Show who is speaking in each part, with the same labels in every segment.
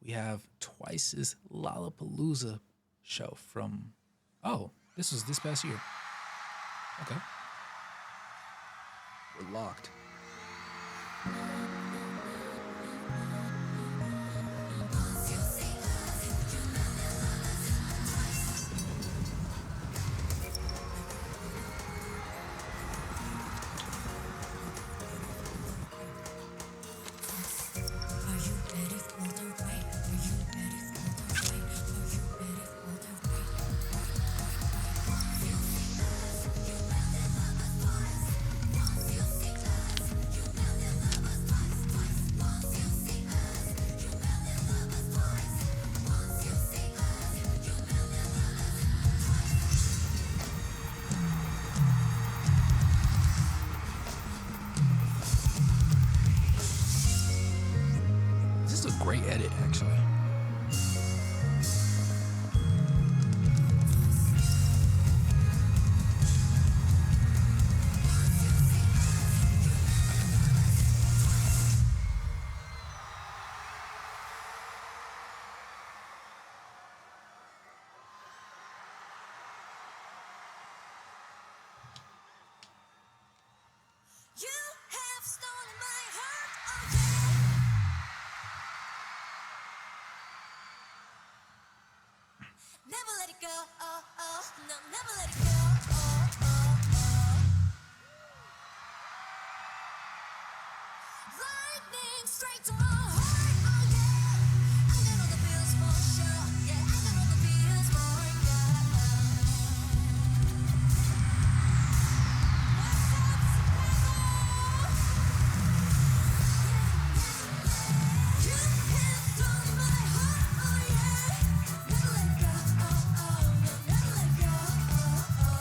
Speaker 1: we have Twice's Lollapalooza show from, oh, this was this past year. Okay.
Speaker 2: We're locked.
Speaker 1: This is a great edit, actually.
Speaker 3: You have stolen my heart, oh yeah. Never let it go, oh, oh, no, never let it go, oh, oh, oh. Lightning straight to my heart, oh yeah. I got all the bills for sure, yeah, I got all the bills for you. You have stolen my heart, oh yeah. Never let it go, oh, oh, no, never let it go, oh, oh.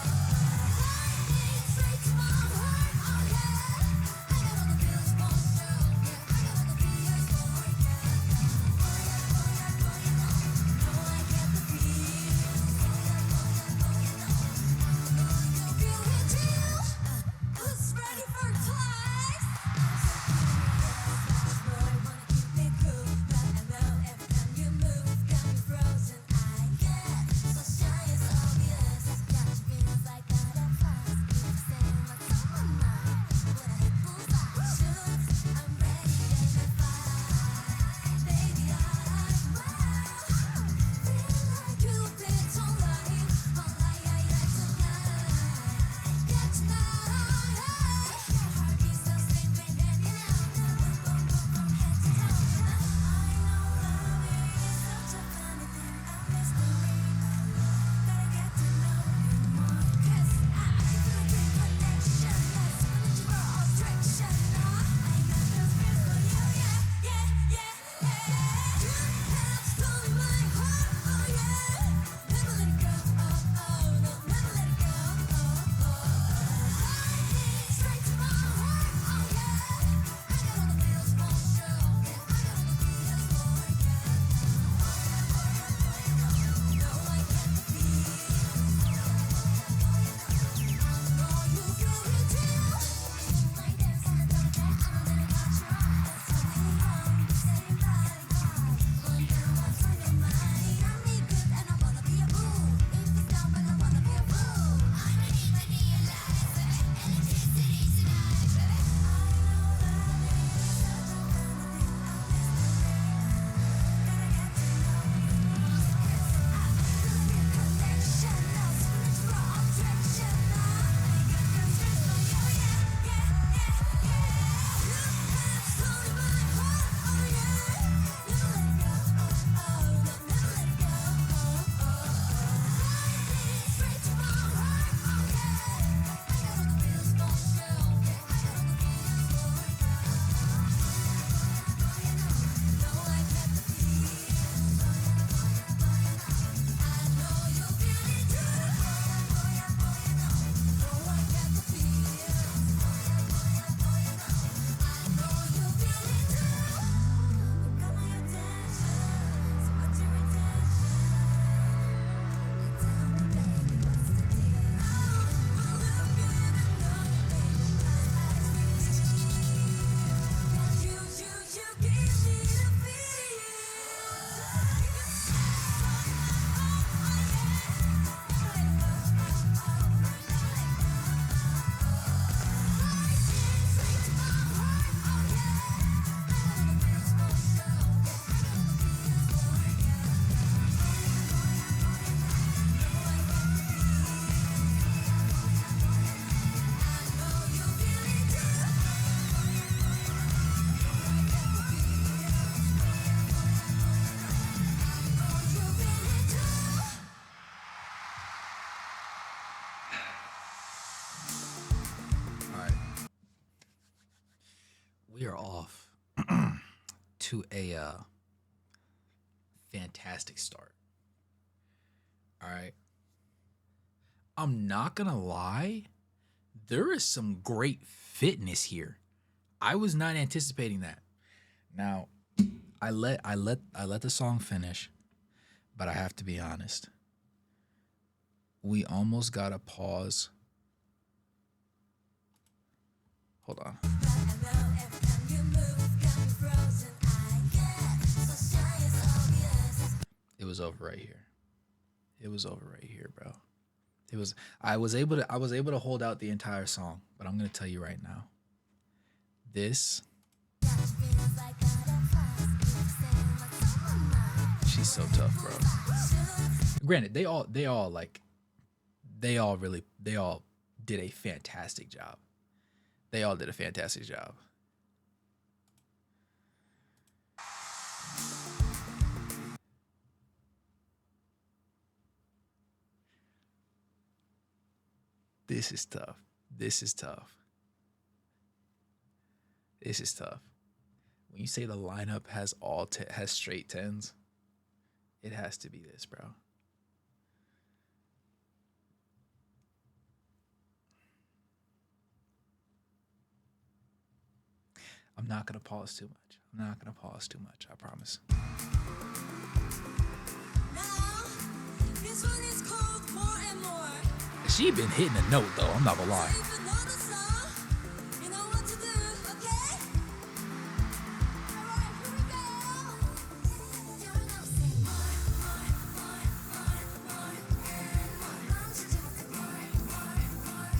Speaker 1: are off to a fantastic start. All right. I'm not gonna lie, there is some great fitness here. I was not anticipating that. Now, I let the song finish, but I have to be honest. We almost got to pause. Hold on. It was over right here. It was over right here, bro. It was I was able to hold out the entire song, but I'm going to tell you right now. This she's so tough, bro. Granted, they all did a fantastic job. They all did a fantastic job. This is tough. This is tough. This is tough. When you say the lineup has has straight tens, it has to be this, bro. I'm not gonna pause too much. I'm not gonna pause too much. I promise.
Speaker 3: Now, this one is called More and More.
Speaker 1: She been hitting a note though. I'm not gonna lie.
Speaker 3: If you know the song, you know what to do, okay? Alright, here we go. Here we go. Sing more, more, more, more, more, and more. Won't you do it more, more, more, and more?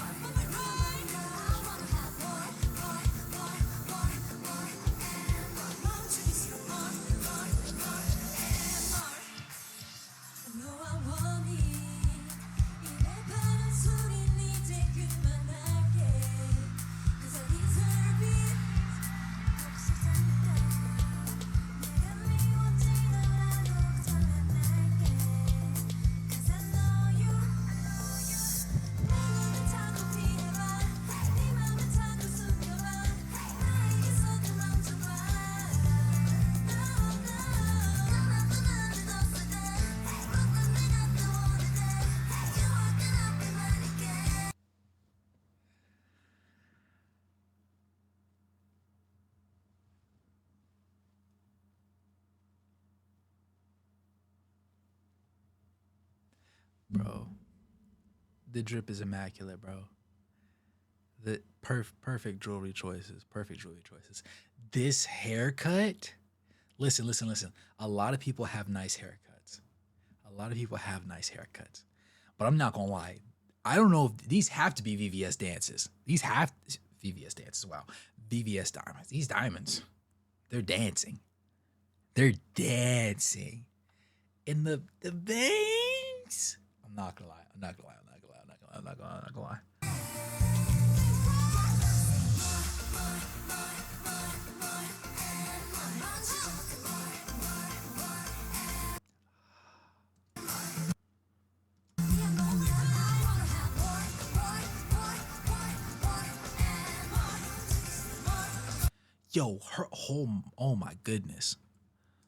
Speaker 3: Oh my God, I wanna have more, more, more, more, more, and more. Won't you be more, more, more, and more? I know I want it. 이래봐도 소리는 이제 그만할게. 'Cause I deserve it. 혹시 잠깐 내가 미워지더라도 전해낼게. 'Cause I know you. 내 눈을 자꾸 피해봐. 네 맘을 자꾸 숨겨봐. 나에게 손을 얹어봐. No, no. 까맣고 나는 없을 때 묻던 내가 떠오를 때 유혹은 앞에 말릴게.
Speaker 1: Bro. The drip is immaculate, bro. The perfect jewelry choices. Perfect jewelry choices. This haircut. Listen, listen, listen. A lot of people have nice haircuts. A lot of people have nice haircuts. But I'm not gonna lie. I don't know if these have to be VVS dances. These have VVS dances. Wow. VVS diamonds. These diamonds. They're dancing. They're dancing. In the bangs. I'm not gonna lie. I'm not gonna lie. I'm not gonna lie. I'm not gonna lie. I'm not gonna lie. I'm not gonna lie. Yo, her whole, oh my goodness.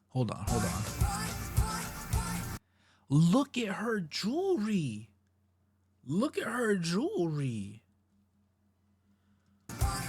Speaker 1: Hold on, hold on. Look at her jewelry. Look at her jewelry. Come on.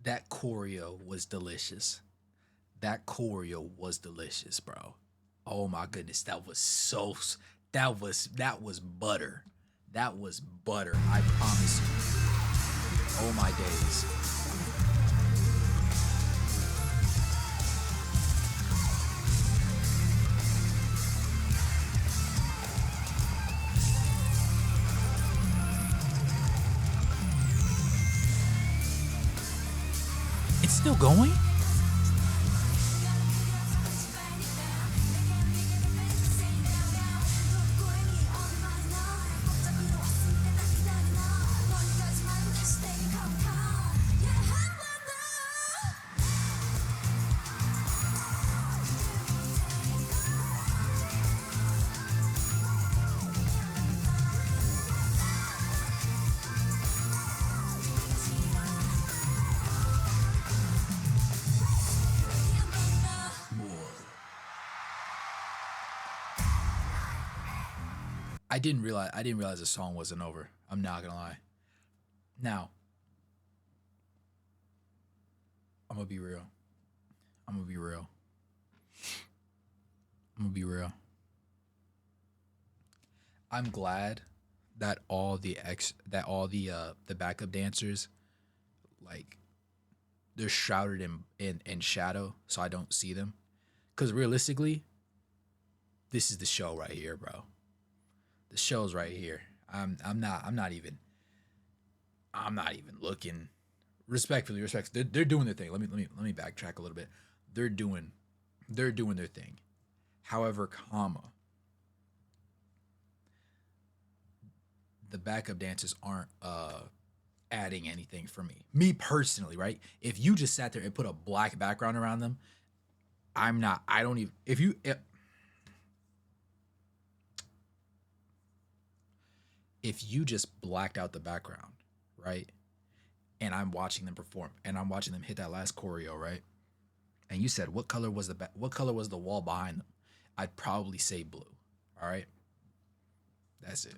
Speaker 1: That choreo was delicious. That choreo was delicious, bro. Oh my goodness, that was butter. That was butter. I promise you. Oh my days. It's still going? I didn't realize the song wasn't over. I'm not gonna lie. Now, I'm gonna be real. I'm gonna be real. I'm gonna be real. I'm glad that all the backup dancers, like, they're shrouded in shadow so I don't see them. Cause realistically, this is the show right here, bro. The show's right here. I'm not even looking. Respectfully, they're doing their thing. Let me backtrack a little bit. They're doing they're doing their thing. However, the backup dancers aren't adding anything for me. Me personally, right? If you just sat there and put a black background around them, I'm not. I don't even. If you just blacked out the background, right? And I'm watching them perform, and I'm watching them hit that last choreo, right? And you said what color was the wall behind them? I'd probably say blue. All right, that's it.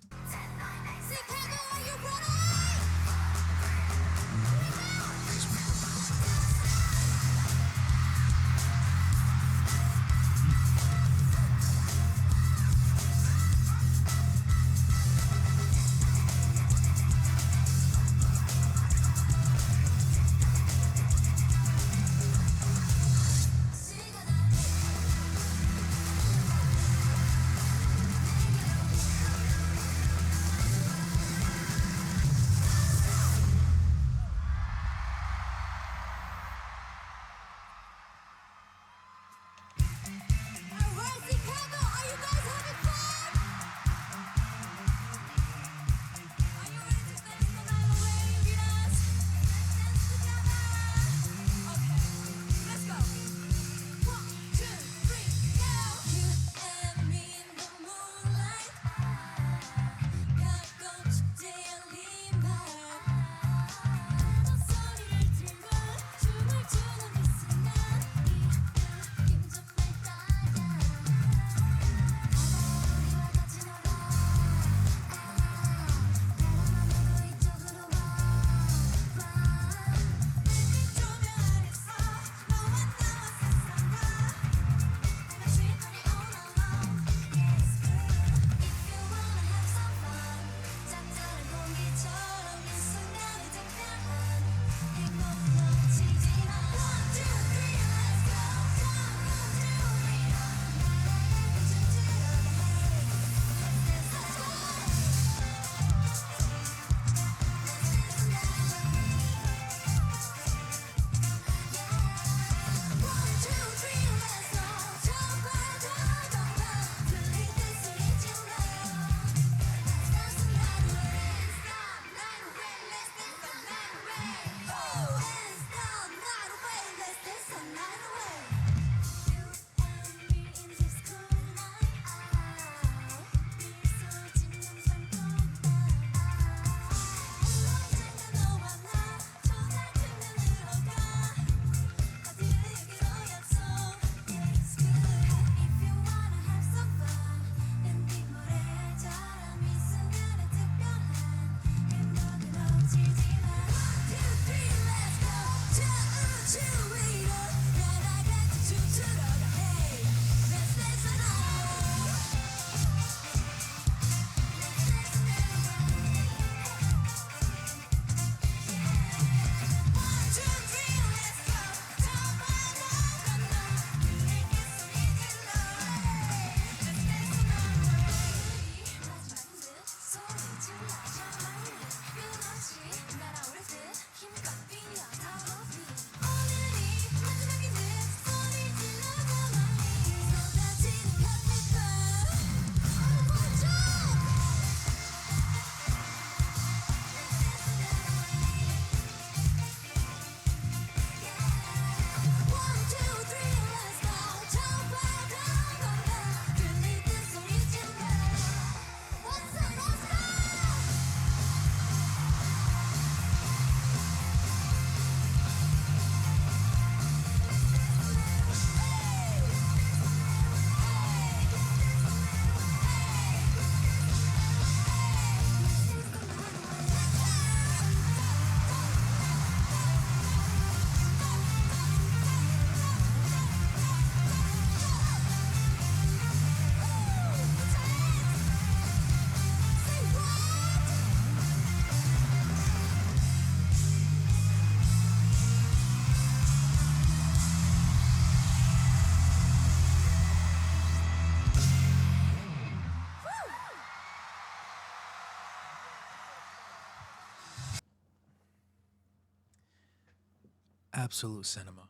Speaker 1: Absolute cinema.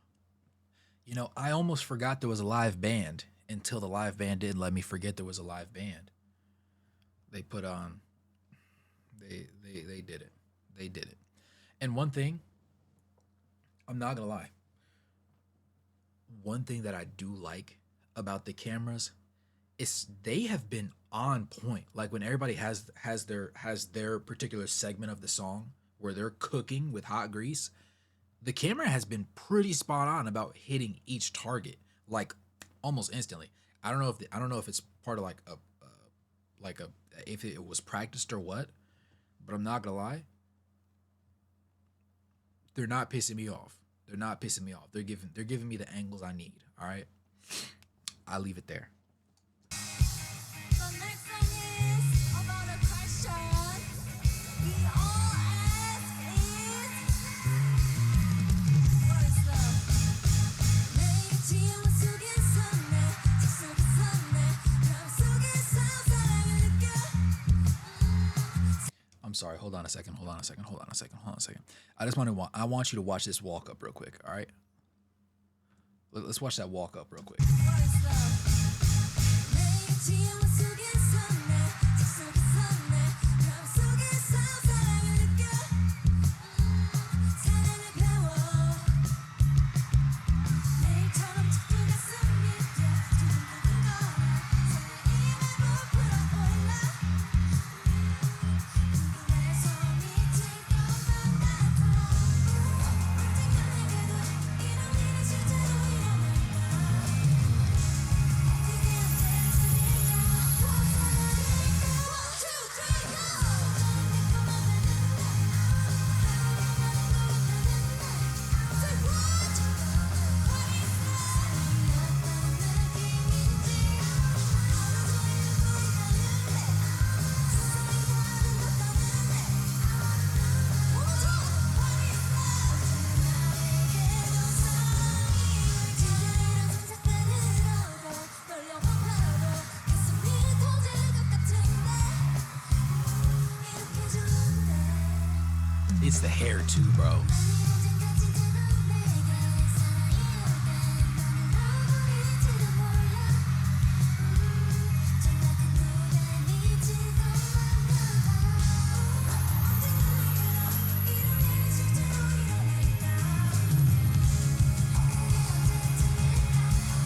Speaker 1: You know, I almost forgot there was a live band until the live band didn't let me forget there was a live band. They put on they did it. They did it. And one thing, I'm not gonna lie, one thing that I do like about the cameras is they have been on point. Like when everybody has their particular segment of the song where they're cooking with hot grease, the camera has been pretty spot on about hitting each target like almost instantly. I don't know if it's part of like a if it was practiced or what, but I'm not gonna lie, they're not pissing me off. They're not pissing me off. They're giving me the angles I need. All right, I leave it there.
Speaker 3: The next song is about a question we all ask what is love? 내 지원 속에서 내 속에서 내 마음 속에서 사랑을 느껴.
Speaker 1: I'm sorry. Hold on a second. Hold on a second. Hold on a second. Hold on a second. I want you to watch this walk up real quick. All right. Let's watch that walk up real quick.
Speaker 3: What is love? 내 지원 속에서 내 속에서 내 마음 속에서 사랑을 느껴. 사랑을 배워. 내일처럼 짙은 가슴 밑에 두근두근 거려. 설레임에 부풀어 올라. 궁금해서 미칠 것만 같아. 언젠가 내게도 이런 일이 실제로 일어날까. 그게 언제쯤일까. One, two, three, go. 점점 달콤하다는데. Say what? What is love? 어떤 느낌인지 하루 종일 웃고 있다는데. 세상이 다른 것 같다는데. One more time. What is love? 나에게도 사랑이 지저귀는 상상만으로도 떨려와 봐도 가슴이 터질 것 같은데. 이렇게 좋은데.
Speaker 1: It's the hair too, bro.
Speaker 3: 아니 언젠가쯤 되면 내게 사랑이 올까. 나는 얼굴일지도 몰라. 정말 큰 무대에 미칠 것만 같아. 언젠가 내게도 이런 일이 실제로 일어날까. 그게 언제쯤일까. One,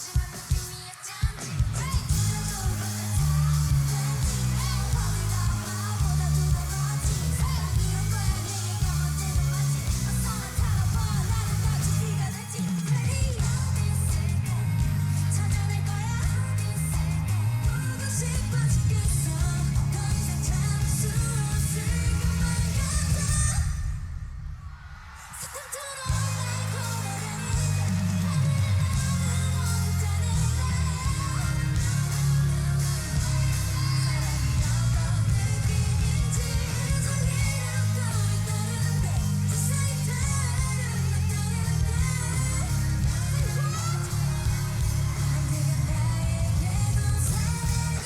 Speaker 3: two, three, go. Say what? 찾아낼 거야. 보고 싶어 죽겠어. 더 이상 참을 수 없을 것만 같아. 사탕처럼 달콤하다는데 하늘을 나는 못하는데. 사랑이 어떤 느낌인지 설레게 웃고 있다는데. 세상이 다른 것 같다는데. 언제가 나에게도 사랑이 와.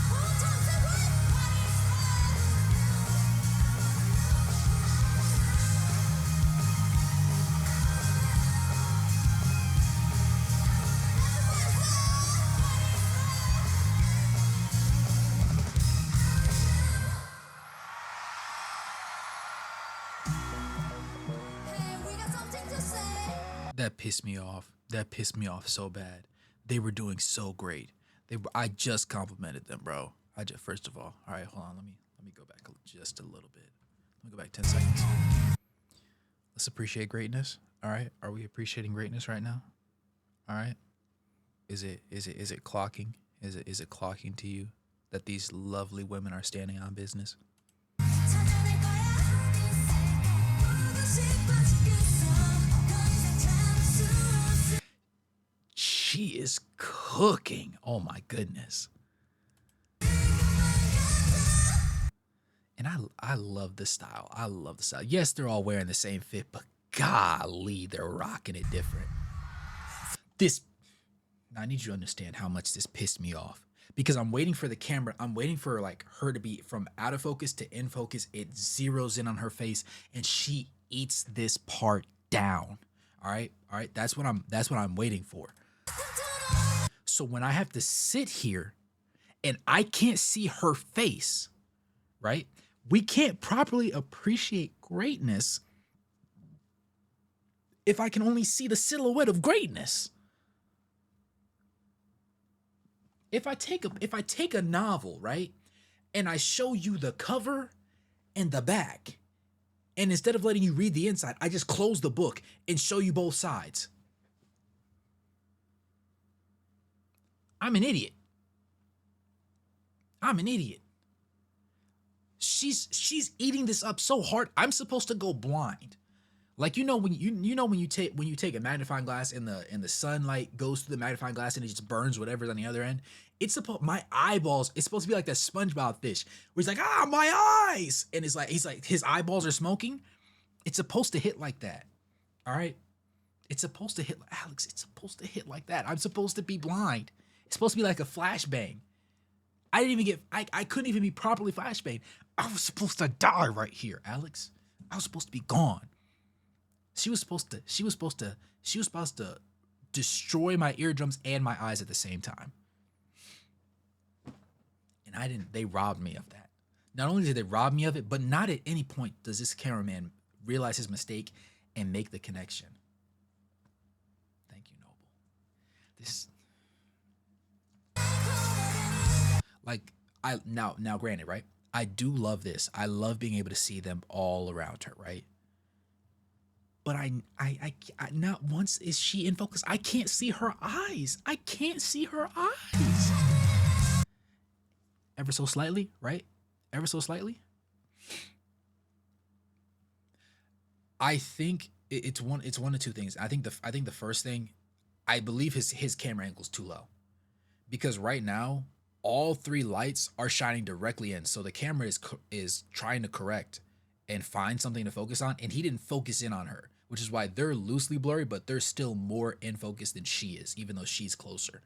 Speaker 3: One more time, say what? What is love? Hey, we got something to say.
Speaker 1: That pissed me off. That pissed me off so bad. They were doing so great. I just complimented them, bro. First of all right, hold on. Let me go back just a little bit. Let me go back 10 seconds. Let's appreciate greatness. All right. Are we appreciating greatness right now? All right. Is it clocking? Is it clocking to you that these lovely women are standing on business?
Speaker 3: 찾아낼 거야 보고 싶어지겠어 더 이상 참을 수 없어
Speaker 1: She is cooking. Oh my goodness. And I love the style. I love the style. Yes, they're all wearing the same fit, but golly, they're rocking it different. This I need you to understand how much this pissed me off because I'm waiting for the camera. I'm waiting for like her to be from out of focus to in focus. It zeroes in on her face and she eats this part down. All right? All right? That's what I'm waiting for. So when I have to sit here and I can't see her face, right? We can't properly appreciate greatness if I can only see the silhouette of greatness. If I take a novel, right, and I show you the cover and the back, and instead of letting you read the inside, I just close the book and show you both sides. I'm an idiot. I'm an idiot. She's eating this up so hard. I'm supposed to go blind. Like when you take a magnifying glass and the sunlight goes through the magnifying glass and it just burns whatever's on the other end. It's supposed my eyeballs. It's supposed to be like that SpongeBob fish where he's like my eyes and he's like his eyeballs are smoking. It's supposed to hit like that. All right. It's supposed to hit Alex. It's supposed to hit like that. I'm supposed to be blind. It's supposed to be like a flashbang. I didn't even get. I couldn't even be properly flashbanged. I was supposed to die right here, Alex. I was supposed to be gone. She was supposed to destroy my eardrums and my eyes at the same time. And I didn't, they robbed me of that. Not only did they rob me of it, but not at any point does this cameraman realize his mistake and make the connection. Thank you, Noble. This like now granted, right? I do love this. I love being able to see them all around her, right? But I not once is she in focus. I can't see her eyes. I can't see her eyes. Ever so slightly, right? Ever so slightly. I think it's one of two things. I think the first thing, I believe his camera angle is too low. Because right now, all three lights are shining directly in. So the camera is trying to correct and find something to focus on, and he didn't focus in on her, which is why they're loosely blurry, but they're still more in focus than she is, even though she's closer.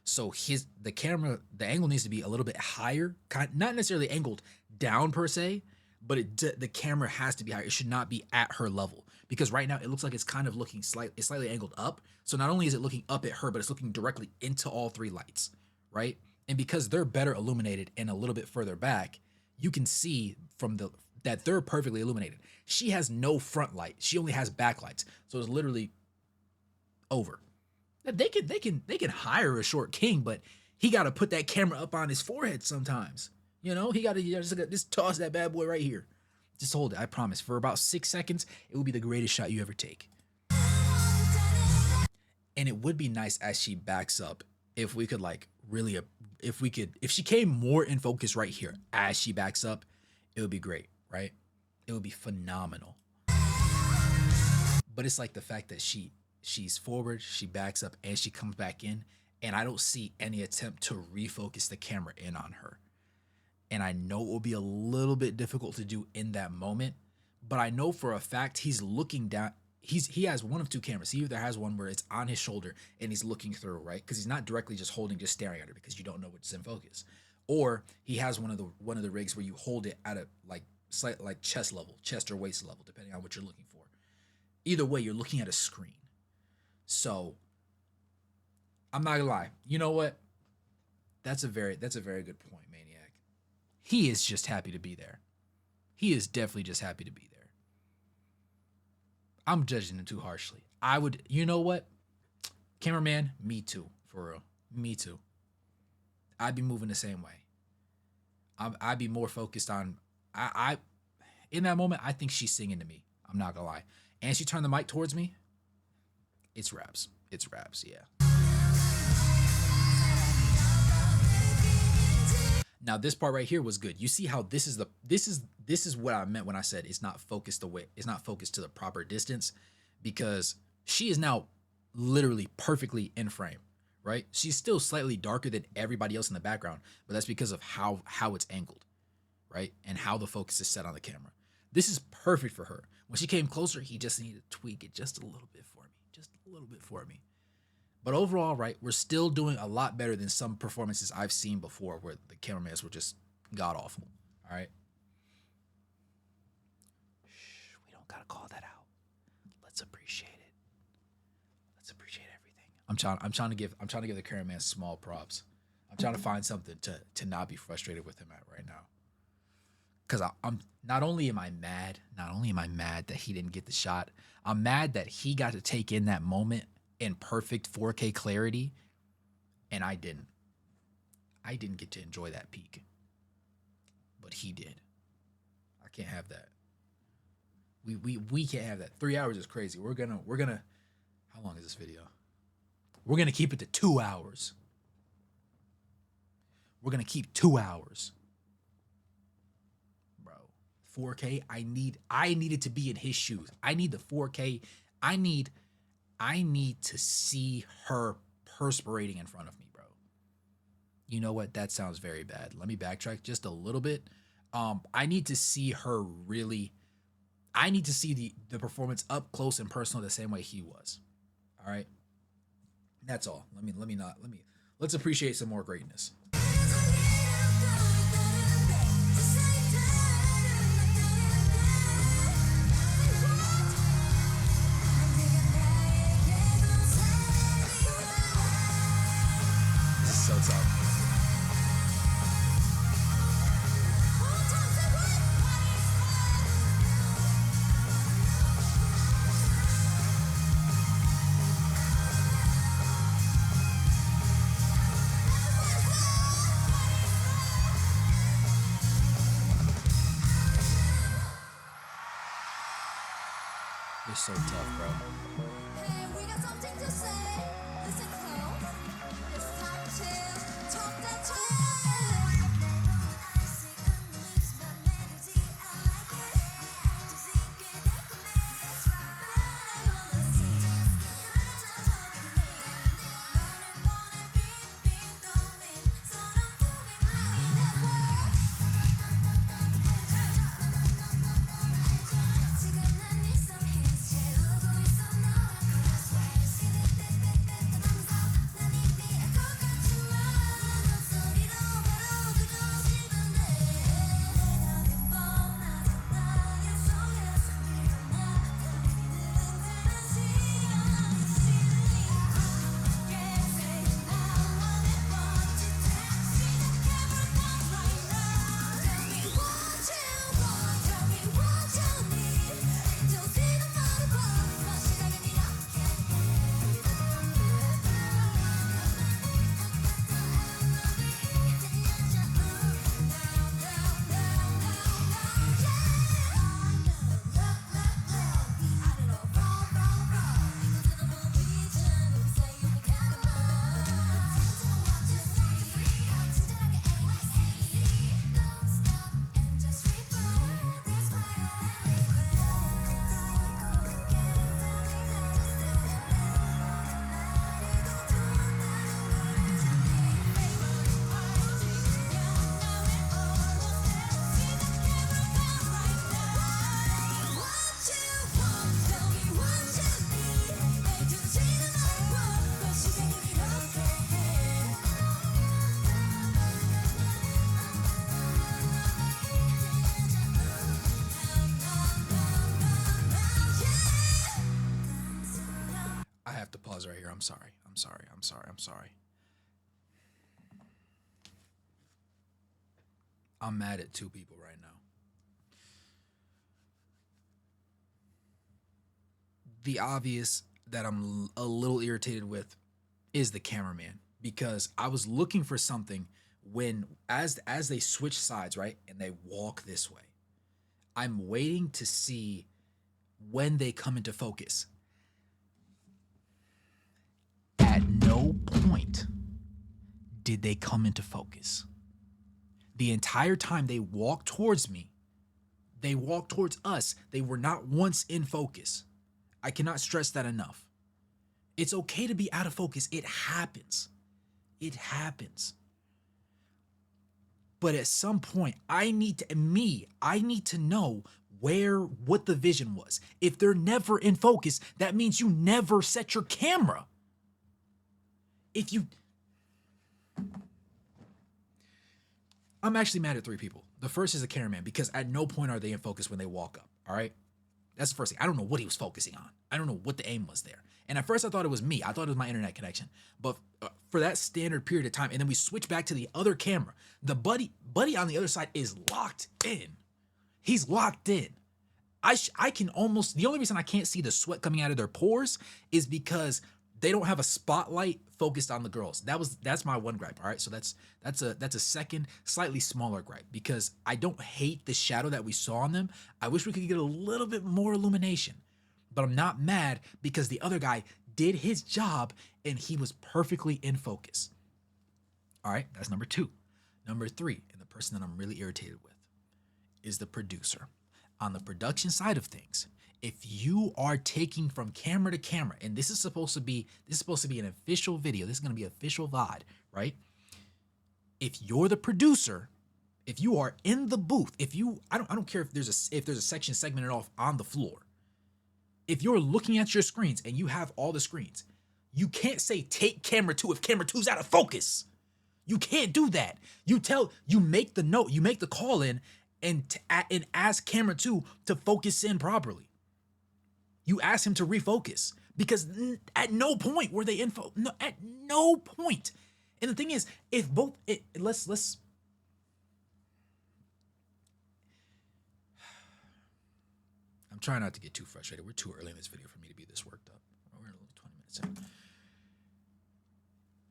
Speaker 1: So the angle needs to be a little bit higher, not necessarily angled down per se, but the camera has to be higher. It should not be at her level, because right now it looks like it's kind of looking slightly angled up. So not only is it looking up at her, but it's looking directly into all three lights, right? And because they're better illuminated and a little bit further back, you can see that they're perfectly illuminated. She has no front light. She only has back lights. So it's literally over. They can hire a short king, but he got to put that camera up on his forehead sometimes. You know, he got to just toss that bad boy right here. Just hold it. I promise. For about 6 seconds, it will be the greatest shot you ever take. And it would be nice as she backs up if we could if she came more in focus right here as she backs up, it would be great, right? It would be phenomenal. But it's like the fact that she's forward, she backs up, and she comes back in, and I don't see any attempt to refocus the camera in on her. And I know it will be a little bit difficult to do in that moment, but I know for a fact he's looking down. He has one of two cameras. He either has one where it's on his shoulder and he's looking through, right? Because he's not directly just staring at her because you don't know what's in focus. Or he has one of the rigs where you hold it at a slight chest or waist level, depending on what you're looking for. Either way, you're looking at a screen. So I'm not gonna lie. You know what? That's a very good point, Maniac. He is just happy to be there. He is definitely just happy to be there. I'm judging him too harshly. You know what? Cameraman, me too, for real. Me too. I'd be moving the same way. I'd be more focused on, in that moment, I think she's singing to me. I'm not gonna lie. And she turned the mic towards me. It's raps. Yeah. Now this part right here was good. You see how this is what I meant when I said it's not focused away. It's not focused to the proper distance because she is now literally perfectly in frame, right? She's still slightly darker than everybody else in the background, but that's because of how it's angled, right? And how the focus is set on the camera. This is perfect for her. When she came closer, he just needed to tweak it just a little bit for me. Just a little bit for me. But overall, right, we're still doing a lot better than some performances I've seen before where the cameramans were just god awful. All right. Shh, we don't gotta call that out. Let's appreciate it. Let's appreciate everything. I'm trying to give the cameraman small props. I'm trying to find something to not be frustrated with him at right now. Cause I'm not only am I mad, that he didn't get the shot. I'm mad that he got to take in that moment in perfect 4K clarity, and I didn't. I didn't get to enjoy that peak, but he did. I can't have that. We can't have that. 3 hours is crazy. We're gonna. How long is this video? We're gonna keep it to 2 hours. We're gonna keep 2 hours, bro. 4K. I needed to be in his shoes. I need the 4K. I need to see her perspirating in front of me, bro. You know what? That sounds very bad. Let me backtrack just a little bit. I need to see her really. I need to see the performance up close and personal the same way he was. All right. That's all. Let's appreciate some more greatness. This is so tough. It's so tough, bro.
Speaker 3: Hey, we got something to say. Listen close. It's time to talk that talk.
Speaker 1: I have to pause right here. I'm sorry. I'm sorry. I'm mad at two people right now. The obvious that I'm a little irritated with is the cameraman because I was looking for something when as they switch sides, right? And they walk this way. I'm waiting to see when they come into focus. At no point did they come into focus. The entire time they walked towards me, they walked towards us. They were not once in focus. I cannot stress that enough. It's okay to be out of focus. It happens. It happens. But at some point, I need to know what the vision was. If they're never in focus, that means you never set your camera. I'm actually mad at 3 people. The first is the cameraman, because at no point are they in focus when they walk up, all right? That's the first thing. I don't know what he was focusing on. I don't know what the aim was there. And at first I thought it was me. I thought it was my internet connection. But for that standard period of time, and then we switch back to the other camera, the buddy on the other side is locked in. He's locked in. I can almost, the only reason I can't see the sweat coming out of their pores is because they don't have a spotlight focused on the girls. That's my one gripe. All right, so that's a second, slightly smaller gripe, because I don't hate the shadow that we saw on them. I wish we could get a little bit more illumination, but I'm not mad because the other guy did his job and he was perfectly in focus. All right, that's number 2. Number 3, and the person that I'm really irritated with, is the producer. On the production side of things, if you are taking from camera to camera, and this is supposed to be an official video, this is going to be official VOD, right? If you're the producer, if you are in the booth, I don't care if there's a section segmented off on the floor. If you're looking at your screens and you have all the screens, you can't say take camera 2 if camera 2's out of focus. You can't do that. You make the note, you make the call in, and ask camera 2 to focus in properly. You ask him to refocus, because at no point were they at no point. And the thing is, if both, let's. I'm trying not to get too frustrated. We're too early in this video for me to be this worked up. We're 20 minutes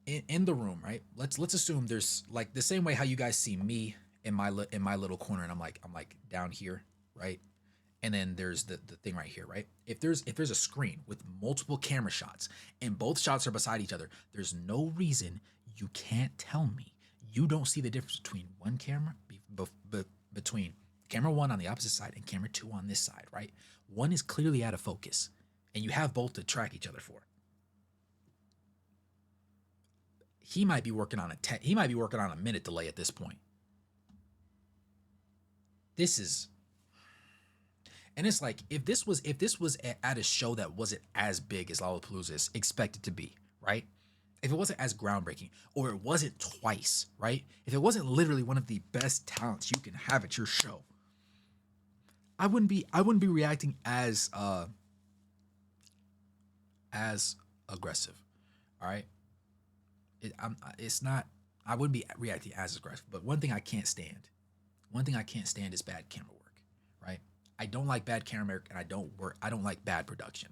Speaker 1: in. In the room, right? Let's assume there's, like, the same way how you guys see me in my little corner, and I'm like down here, right? And then there's the thing right here, right? If there's a screen with multiple camera shots and both shots are beside each other, there's no reason you can't tell me you don't see the difference between one camera, between camera 1 on the opposite side and camera 2 on this side, right? One is clearly out of focus, and you have both to track each other for. He might be working on a minute delay at this point. And it's like, if this was at a show that wasn't as big as Lollapalooza is expected to be, right? If it wasn't as groundbreaking, or it wasn't twice, right? If it wasn't literally one of the best talents you can have at your show, I wouldn't be reacting as aggressive. All right? I wouldn't be reacting as aggressive. But one thing I can't stand is bad camera work, right? I don't like bad camera work, and I don't like bad production.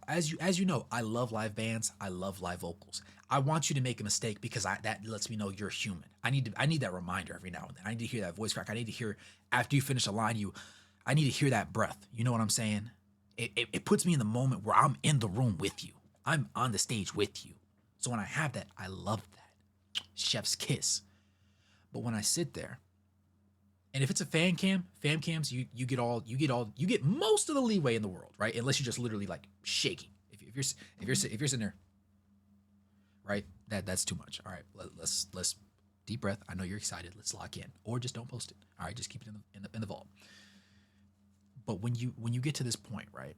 Speaker 1: As you know, I love live bands. I love live vocals. I want you to make a mistake, because that lets me know you're human. I need that reminder every now and then. I need to hear that voice crack. I need to hear, after you finish a line, I need to hear that breath. You know what I'm saying? It puts me in the moment where I'm in the room with you. I'm on the stage with you. So when I have that, I love that. Chef's kiss. But when I sit there, and if it's a fan cams, you get most of the leeway in the world, right? Unless you're just literally like shaking. If you're sitting there, right? That's too much. All right, let's deep breath. I know you're excited. Let's lock in, or just don't post it. All right, just keep it in the vault. But when you get to this point, right?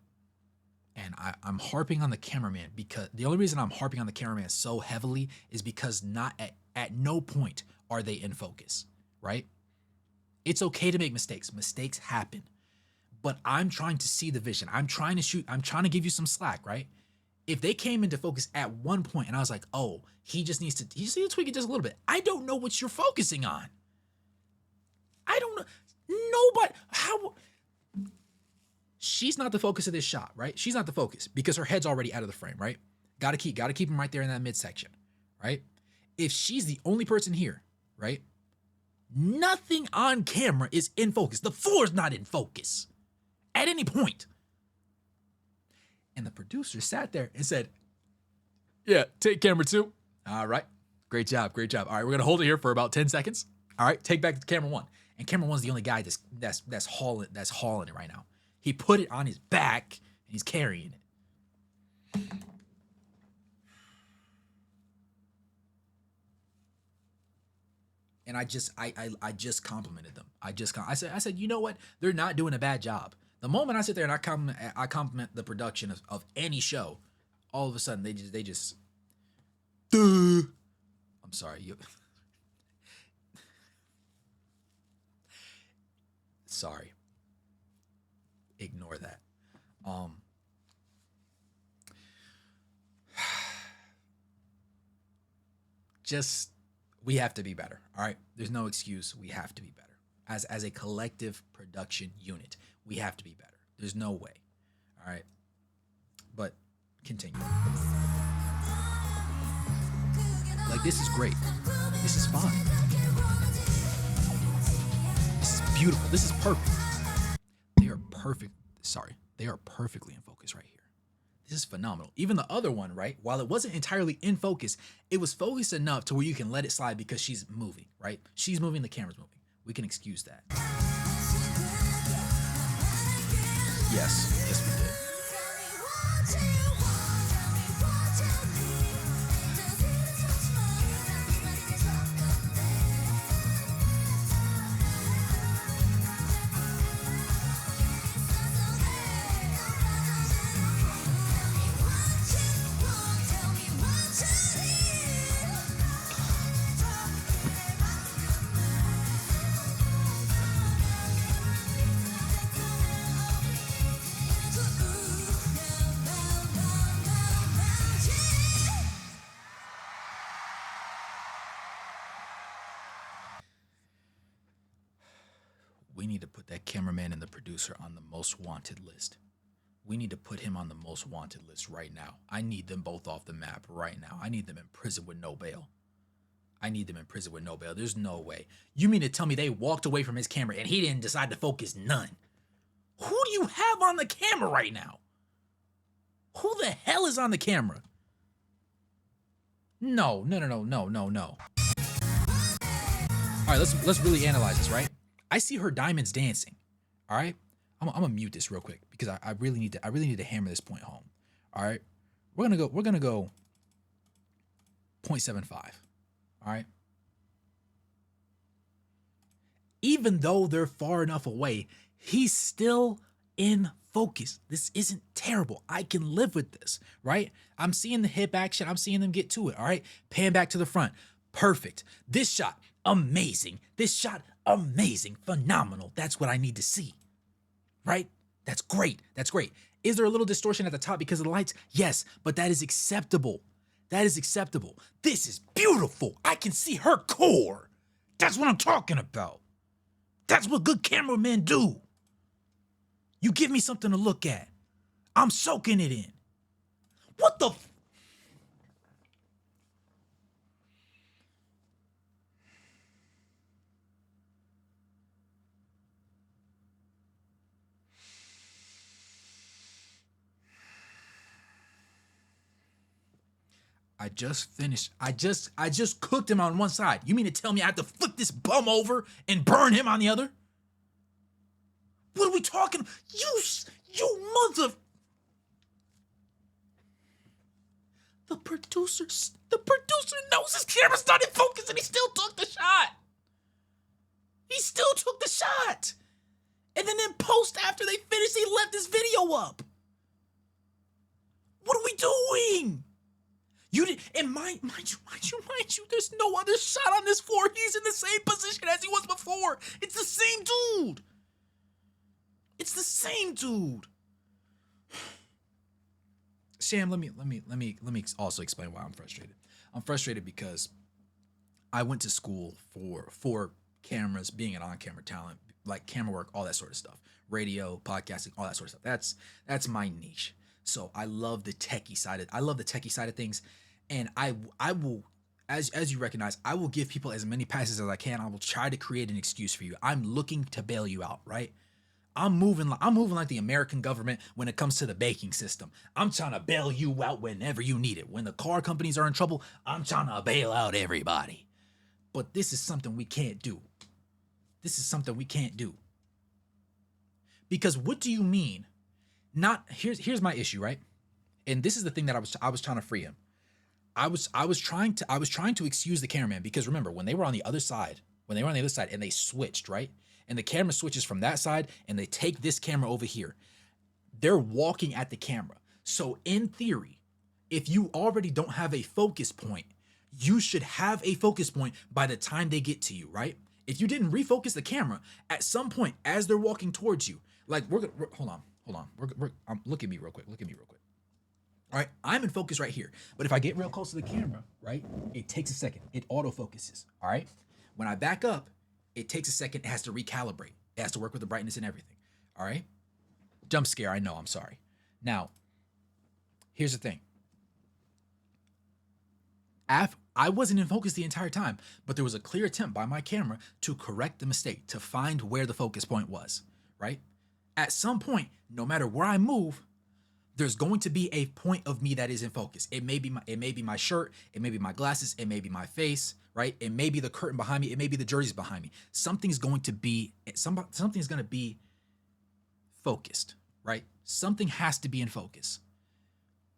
Speaker 1: And I'm harping on the cameraman, because the only reason I'm harping on the cameraman so heavily is because at no point are they in focus, right? It's okay to make mistakes. Mistakes happen. But I'm trying to see the vision. I'm trying to shoot. I'm trying to give you some slack, right? If they came into focus at one point and I was like, oh, he just needs to tweak it just a little bit. I don't know what you're focusing on. I don't know. Nobody, how? She's not the focus of this shot, right? She's not the focus because her head's already out of the frame, right? Gotta keep him right there in that midsection, right? If she's the only person here, right? Nothing on camera is in focus. The floor's not in focus at any point. And the producer sat there and said, yeah, take camera 2. All right. Great job. Great job. All right, we're gonna hold it here for about 10 seconds. All right, take back to camera one. And camera one's the only guy that's hauling it right now. He put it on his back and he's carrying it. And I just complimented them. I said, you know what? They're not doing a bad job. The moment I sit there and I compliment the production of any show, all of a sudden they just duh. I'm sorry. Sorry. Ignore that. Just we have to be better. All right. There's no excuse. We have to be better. As a collective production unit, we have to be better. There's no way. All right. But continue. Like, this is great. This is fine. This is beautiful. This is perfect. They are perfect. Sorry. They are perfectly in focus right here. This is phenomenal. Even the other one, right? While it wasn't entirely in focus, it was focused enough to where you can let it slide because she's moving, right? She's moving, the camera's moving. We can excuse that. Yes. Yes, we did. We need to put that cameraman and the producer on the most wanted list. We need to put him on the most wanted list right now. I need them both off the map right now. I need them in prison with no bail. There's no way. You mean to tell me they walked away from his camera and he didn't decide to focus none? Who do you have on the camera right now? Who the hell is on the camera? No. All right, let's really analyze this, right? I see her diamonds dancing. All right, I'm gonna mute this real quick because I really need to hammer this point home. All right, we're gonna go 0.75. All right. Even though they're far enough away, he's still in focus. This isn't terrible. I can live with this, right? I'm seeing the hip action. I'm seeing them get to it. All right, pan back to the front. Perfect. This shot, amazing. Amazing, phenomenal. That's what I need to see, right? That's great. Is there a little distortion at the top because of the lights? Yes, but that is acceptable. This is beautiful. I can see her core. That's what I'm talking about. That's what good cameramen do. You give me something to look at. I'm soaking it in. What the I just finished. I just cooked him on one side. You mean to tell me I have to flip this bum over and burn him on the other? What are we talking? You mother. The producer knows his camera's not in focus and he still took the shot. And then in post after they finished, he left this video up. What are we doing? You did, and mind you, there's no other shot on this floor. He's in the same position as he was before. It's the same dude. Sam, let me also explain why I'm frustrated. I'm frustrated because I went to school for cameras, being an on-camera talent, like camera work, all that sort of stuff, radio, podcasting, all that sort of stuff. That's my niche. So I love the techie side of things, and I will, as you recognize, I will give people as many passes as I can. I will try to create an excuse for you. I'm looking to bail you out, right? I'm moving like the American government when it comes to the banking system. I'm trying to bail you out whenever you need it. When the car companies are in trouble, I'm trying to bail out everybody. But this is something we can't do. This is something we can't do. Because what do you mean? Not here's my issue, right? And this is the thing that I was trying to free him. I was trying to excuse the cameraman because remember when they were on the other side, and they switched, right? And the camera switches from that side and they take this camera over here. They're walking at the camera. So in theory, if you already don't have a focus point, you should have a focus point by the time they get to you, right? If you didn't refocus the camera at some point as they're walking towards you, like hold on. Look at me real quick. All right, I'm in focus right here. But if I get real close to the camera, right, it takes a second. It autofocuses. All right. When I back up, it takes a second. It has to recalibrate. It has to work with the brightness and everything. All right. Jump scare. I know. I'm sorry. Now, here's the thing. I wasn't in focus the entire time, but there was a clear attempt by my camera to correct the mistake, to find where the focus point was, right? At some point, no matter where I move, there's going to be a point of me that is in focus. It may be my shirt, it may be my glasses, it may be my face, right? It may be the curtain behind me, it may be the jerseys behind me. Something's going to be focused, right? Something has to be in focus.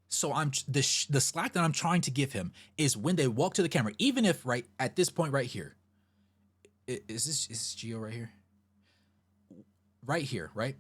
Speaker 1: So the slack that I'm trying to give him is when they walk to the camera, even if right at this point right here, is this Geo right here? Right here, right?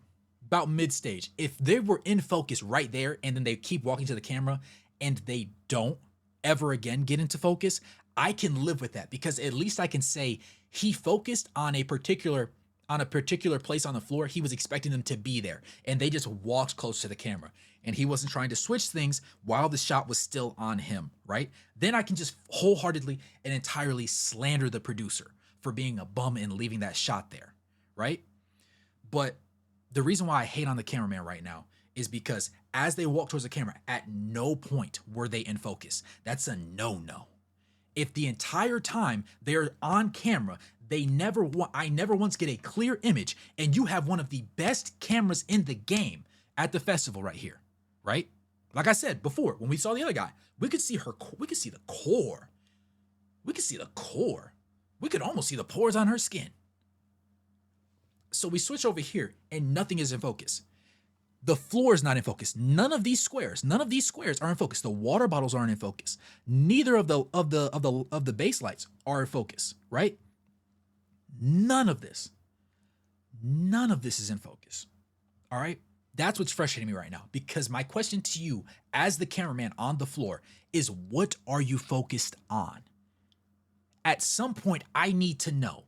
Speaker 1: About mid stage. If they were in focus right there and then they keep walking to the camera and they don't ever again get into focus, I can live with that because at least I can say he focused on a particular place on the floor. He was expecting them to be there and they just walked close to the camera and he wasn't trying to switch things while the shot was still on him, right? Then I can just wholeheartedly and entirely slander the producer for being a bum and leaving that shot there, right? But the reason why I hate on the cameraman right now is because as they walk towards the camera, at no point were they in focus. That's a no-no. If the entire time they're on camera, I never once get a clear image, and you have one of the best cameras in the game at the festival right here, right? Like I said before, when we saw the other guy, we could see the core. We could see the core. We could almost see the pores on her skin. So we switch over here and nothing is in focus. The floor is not in focus. None of these squares are in focus. The water bottles aren't in focus. Neither of the base lights are in focus, right? None of this is in focus. All right? That's what's frustrating me right now because my question to you as the cameraman on the floor is what are you focused on? At some point I need to know.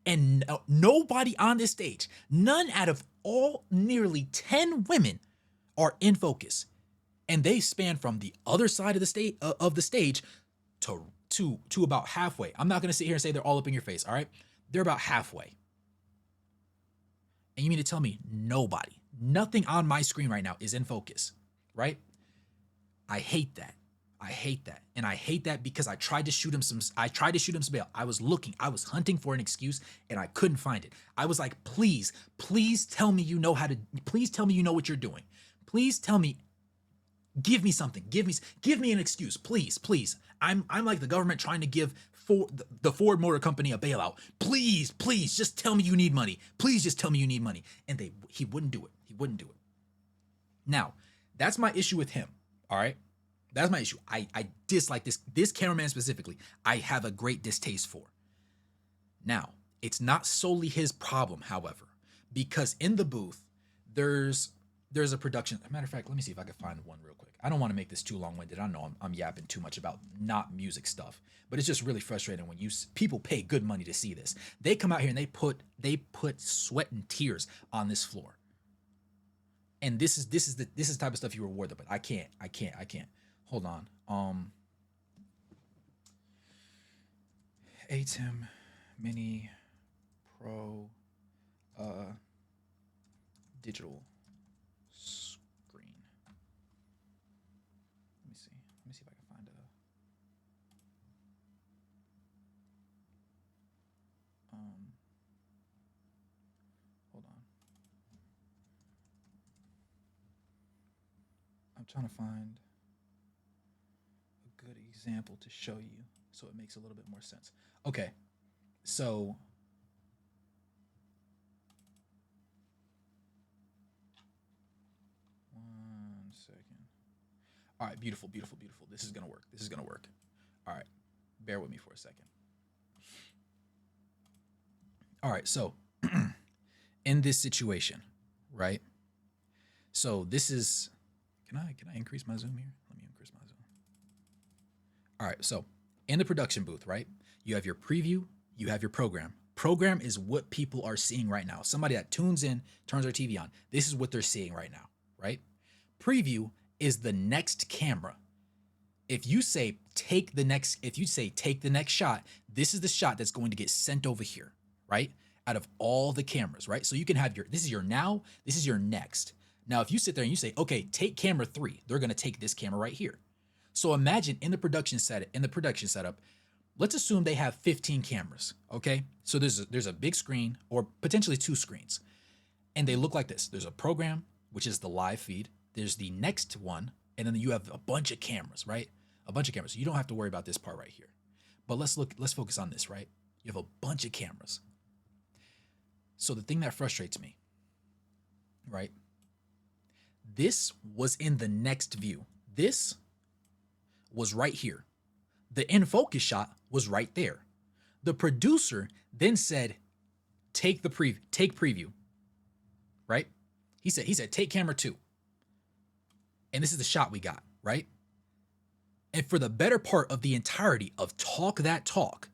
Speaker 1: And nobody on this stage, none out of all nearly 10 women are in focus. And they span from the other side of the stage to about halfway. I'm not going to sit here and say they're all up in your face, all right? They're about halfway. And you mean to tell me nothing on my screen right now is in focus, right? I hate that. And I hate that because I tried to shoot him some bail. I was hunting for an excuse and I couldn't find it. I was like, please tell me you know what you're doing. Please tell me, give me something. Give me an excuse. Please. I'm like the government trying to give the Ford Motor Company a bailout. Please, just tell me you need money. Please just tell me you need money. And he wouldn't do it. Now, that's my issue with him. All right. That's my issue. I dislike this cameraman specifically. I have a great distaste for. Now, it's not solely his problem, however, because in the booth, there's a production. As a matter of fact, let me see if I can find one real quick. I don't want to make this too long-winded. I know I'm yapping too much about not music stuff, but it's just really frustrating when people pay good money to see this. They come out here and they put sweat and tears on this floor. And this is the type of stuff you reward them, but I can't. Hold on. ATEM Mini Pro digital screen. Let me see if I can find hold on. I'm trying to find a good example to show you so it makes a little bit more sense. Okay, so one second. All right, beautiful, beautiful, beautiful. This is gonna work. This is gonna work. All right, bear with me for a second. All right, so in this situation, right? So this is. Can I increase my zoom here? Let me increase my zoom. All right, so in the production booth, right? You have your preview, you have your program. Program is what people are seeing right now. Somebody that tunes in, turns their TV on. This is what they're seeing right now, right? Preview is the next camera. If you say take the next shot, this is the shot that's going to get sent over here, right? Out of all the cameras, right? So you can have this is your now, this is your next. Now, if you sit there and you say, okay, take camera 3, they're gonna take this camera right here. So imagine in the production setup, let's assume they have 15 cameras, okay? So there's a big screen or potentially 2 screens, and they look like this. There's a program, which is the live feed. There's the next one, and then you have a bunch of cameras, right? A bunch of cameras. You don't have to worry about this part right here. But let's focus on this, right? You have a bunch of cameras. So the thing that frustrates me, right? This was in the next view. This was right here. The in focus shot was right there. The producer then said, take preview, right? He said, take camera 2. And this is the shot we got, right? And for the better part of the entirety of Talk That Talk,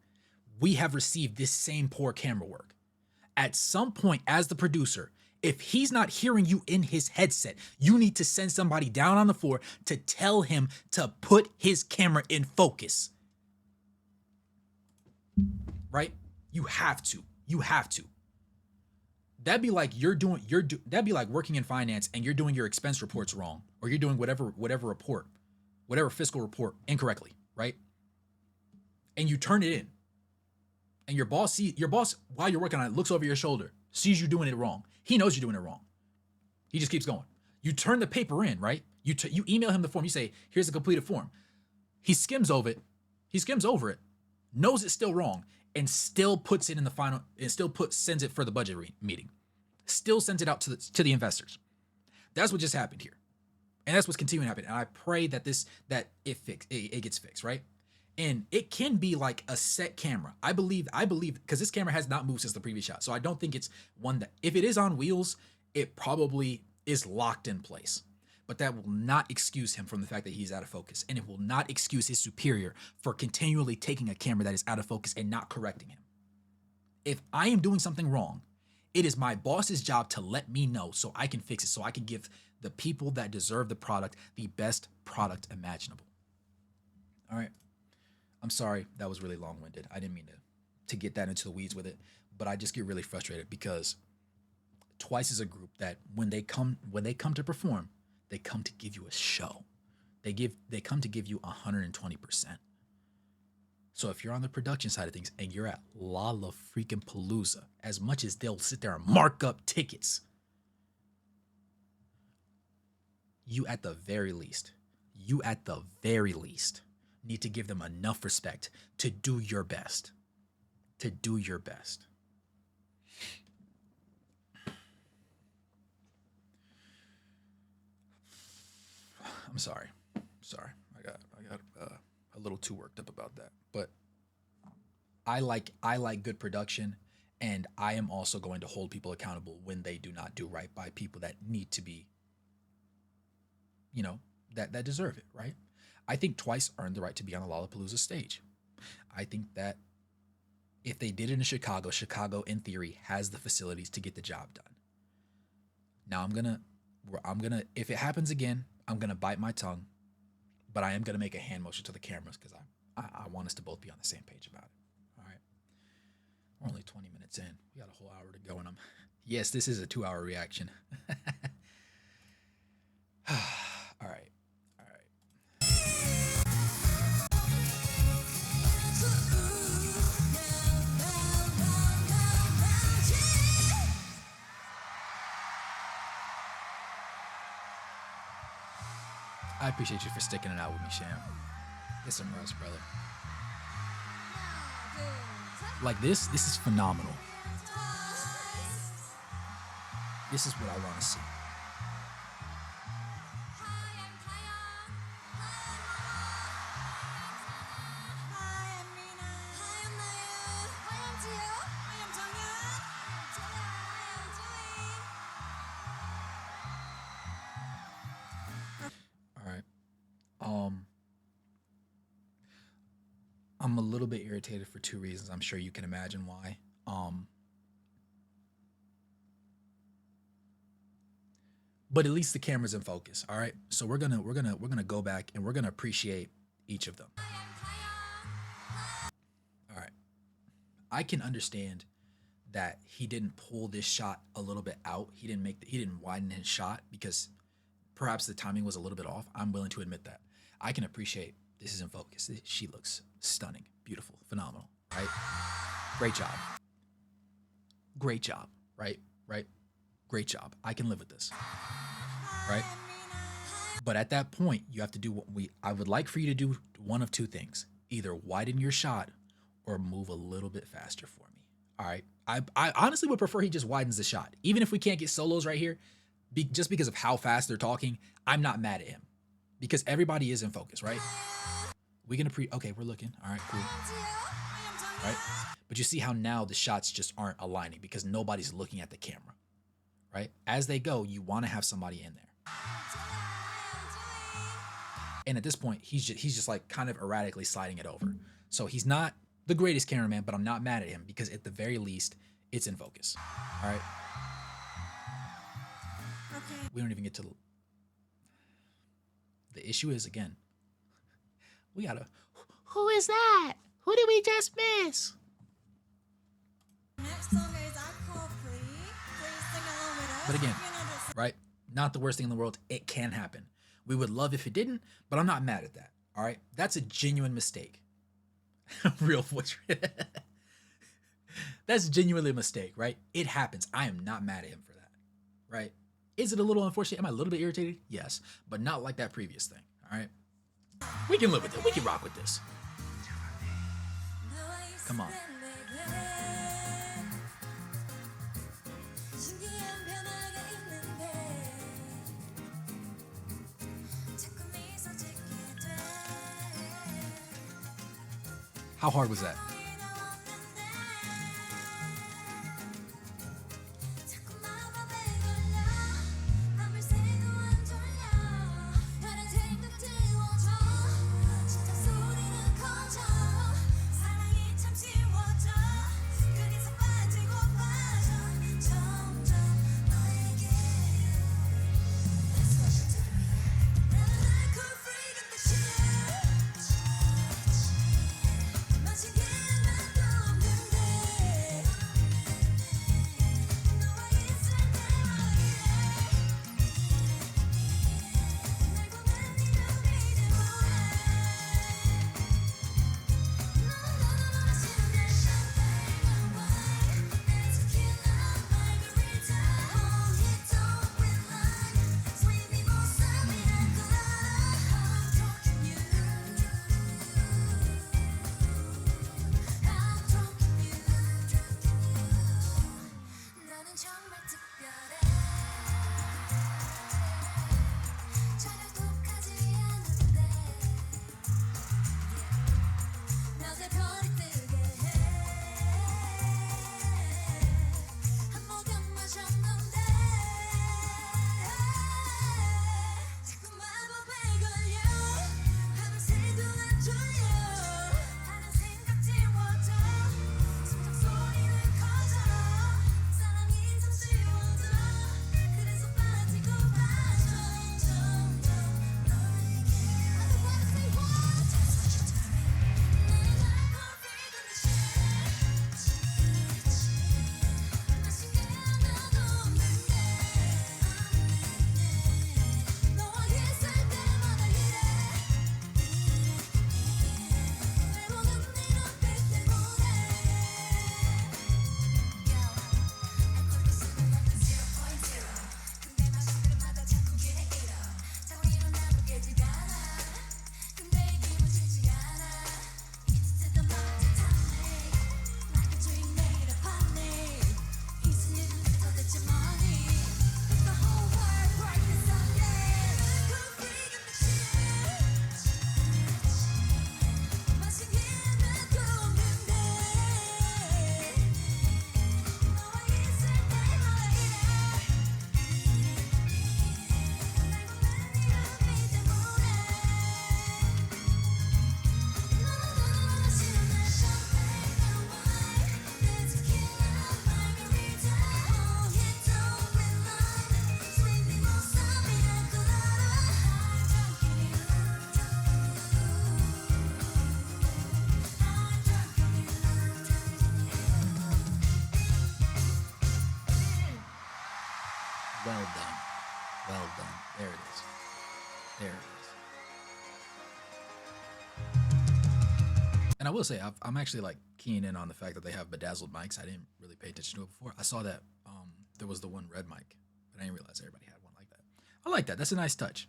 Speaker 1: we have received this same poor camera work. At some point, as the producer, if he's not hearing you in his headset, you need to send somebody down on the floor to tell him to put his camera in focus. Right? You have to. You have to. That'd be like that'd be like working in finance and you're doing your expense reports wrong, or you're doing whatever fiscal report incorrectly, right? And you turn it in. And your boss while you're working on it looks over your shoulder, sees you doing it wrong. He knows you're doing it wrong. He just keeps going. You turn the paper in, right? You email him the form. You say, here's a completed form. He skims over it, knows it's still wrong, and still puts it in the final, and sends it for the budget meeting. Still sends it out to the investors. That's what just happened here. And that's what's continuing to happen. And I pray that it gets fixed, right? And it can be like a set camera. I believe, because this camera has not moved since the previous shot. So I don't think it's one that, if it is on wheels, it probably is locked in place. But that will not excuse him from the fact that he's out of focus. And it will not excuse his superior for continually taking a camera that is out of focus and not correcting him. If I am doing something wrong, it is my boss's job to let me know so I can fix it, so I can give the people that deserve the product the best product imaginable. All right. I'm sorry, that was really long-winded. I didn't mean to get that into the weeds with it, but I just get really frustrated because Twice is a group that when they come to perform, they come to give you a show. They come to give you 120%. So if you're on the production side of things and you're at Lollapalooza, as much as they'll sit there and mark up tickets, you at the very least need to give them enough respect to do your best. I'm sorry. I got a little too worked up about that. But I like good production, and I am also going to hold people accountable when they do not do right by people that need to be, that deserve it, right? I think Twice earned the right to be on the Lollapalooza stage. I think that if they did it in Chicago in theory has the facilities to get the job done. Now I'm gonna, if it happens again, I'm gonna bite my tongue, but I am gonna make a hand motion to the cameras because I want us to both be on the same page about it. All right, we're only 20 minutes in. We got a whole hour to go, and yes, this is a 2-hour reaction. All right. I appreciate you for sticking it out with me, Sham. Get some rest, brother. Like this is phenomenal. This is what I want to see. All right. I'm a little bit irritated for two reasons. I'm sure you can imagine why. But at least the camera's in focus. All right. So we're gonna go back and we're gonna appreciate each of them. All right. I can understand that he didn't pull this shot a little bit out. He didn't widen his shot because perhaps the timing was a little bit off. I'm willing to admit that. I can appreciate this is in focus. She looks stunning, beautiful, phenomenal, right? Great job. Great job, right? Right? Great job. I can live with this, right? But at that point, you have to do I would like for you to do one of two things. Either widen your shot or move a little bit faster for me. All right. I honestly would prefer he just widens the shot. Even if we can't get solos right here, just because of how fast they're talking, I'm not mad at him. Because everybody is in focus, right? We can okay, we're looking. All right, cool. Right? But you see how now the shots just aren't aligning because nobody's looking at the camera. Right? As they go, you want to have somebody in there. And at this point, he's just like kind of erratically sliding it over. So he's not the greatest cameraman, but I'm not mad at him because at the very least, it's in focus. All right?
Speaker 3: Okay.
Speaker 1: We don't even get to... The issue is, again, we gotta... Who is that? Who did we just miss?
Speaker 3: Next song is Encore Free. Please sing along with us.
Speaker 1: But again,
Speaker 3: You know this.
Speaker 1: right? Not the worst thing in the world. It can happen. We would love if it didn't, but I'm not mad at that. All right? That's a genuine mistake. Real voice. That's genuinely a mistake, right? It happens. I am not mad at him for that, right? Is it a little unfortunate? Am I a little bit irritated? Yes, but not like that previous thing, all right? We can live with it. We can rock with this. Come on. How hard was that? Well done. Well done. There it is. There it is. And I will say, I'm actually like keying in on the fact that they have bedazzled mics. I didn't really pay attention to it before. I saw that there was the one red mic, but I didn't realize everybody had one like that. I like that. That's a nice touch.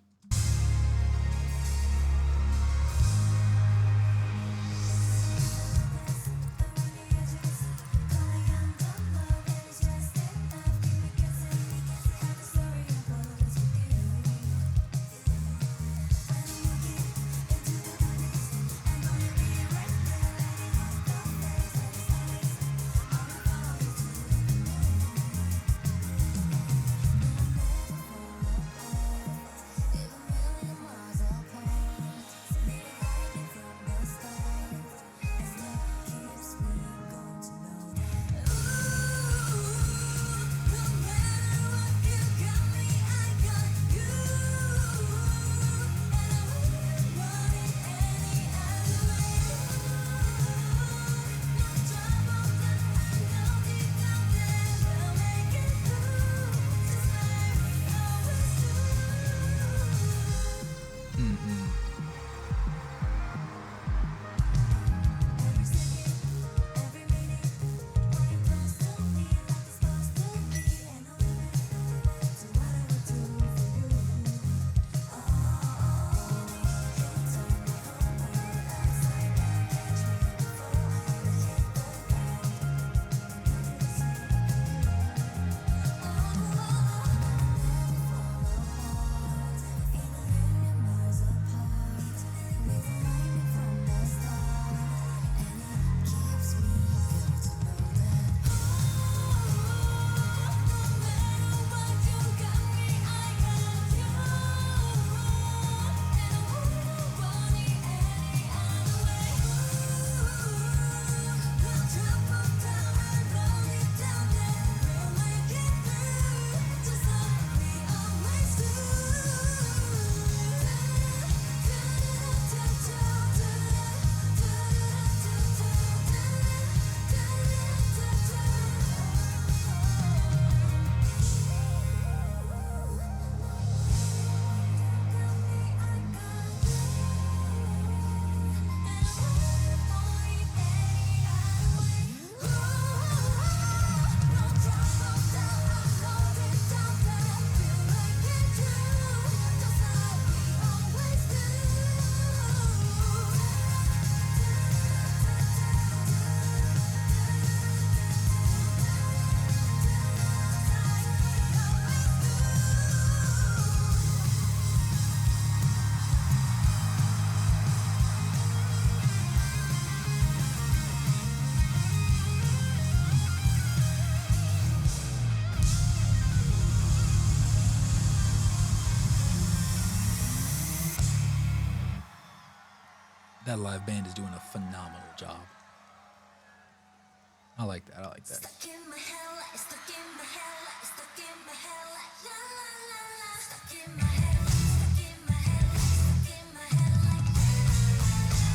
Speaker 1: That live band is doing a phenomenal job. I like that. I like that.
Speaker 3: Stuck in my head, like stuck in my head, like stuck in my head, like la la la la. Stuck in my head, stuck in my head, stuck in my head, like la la la la.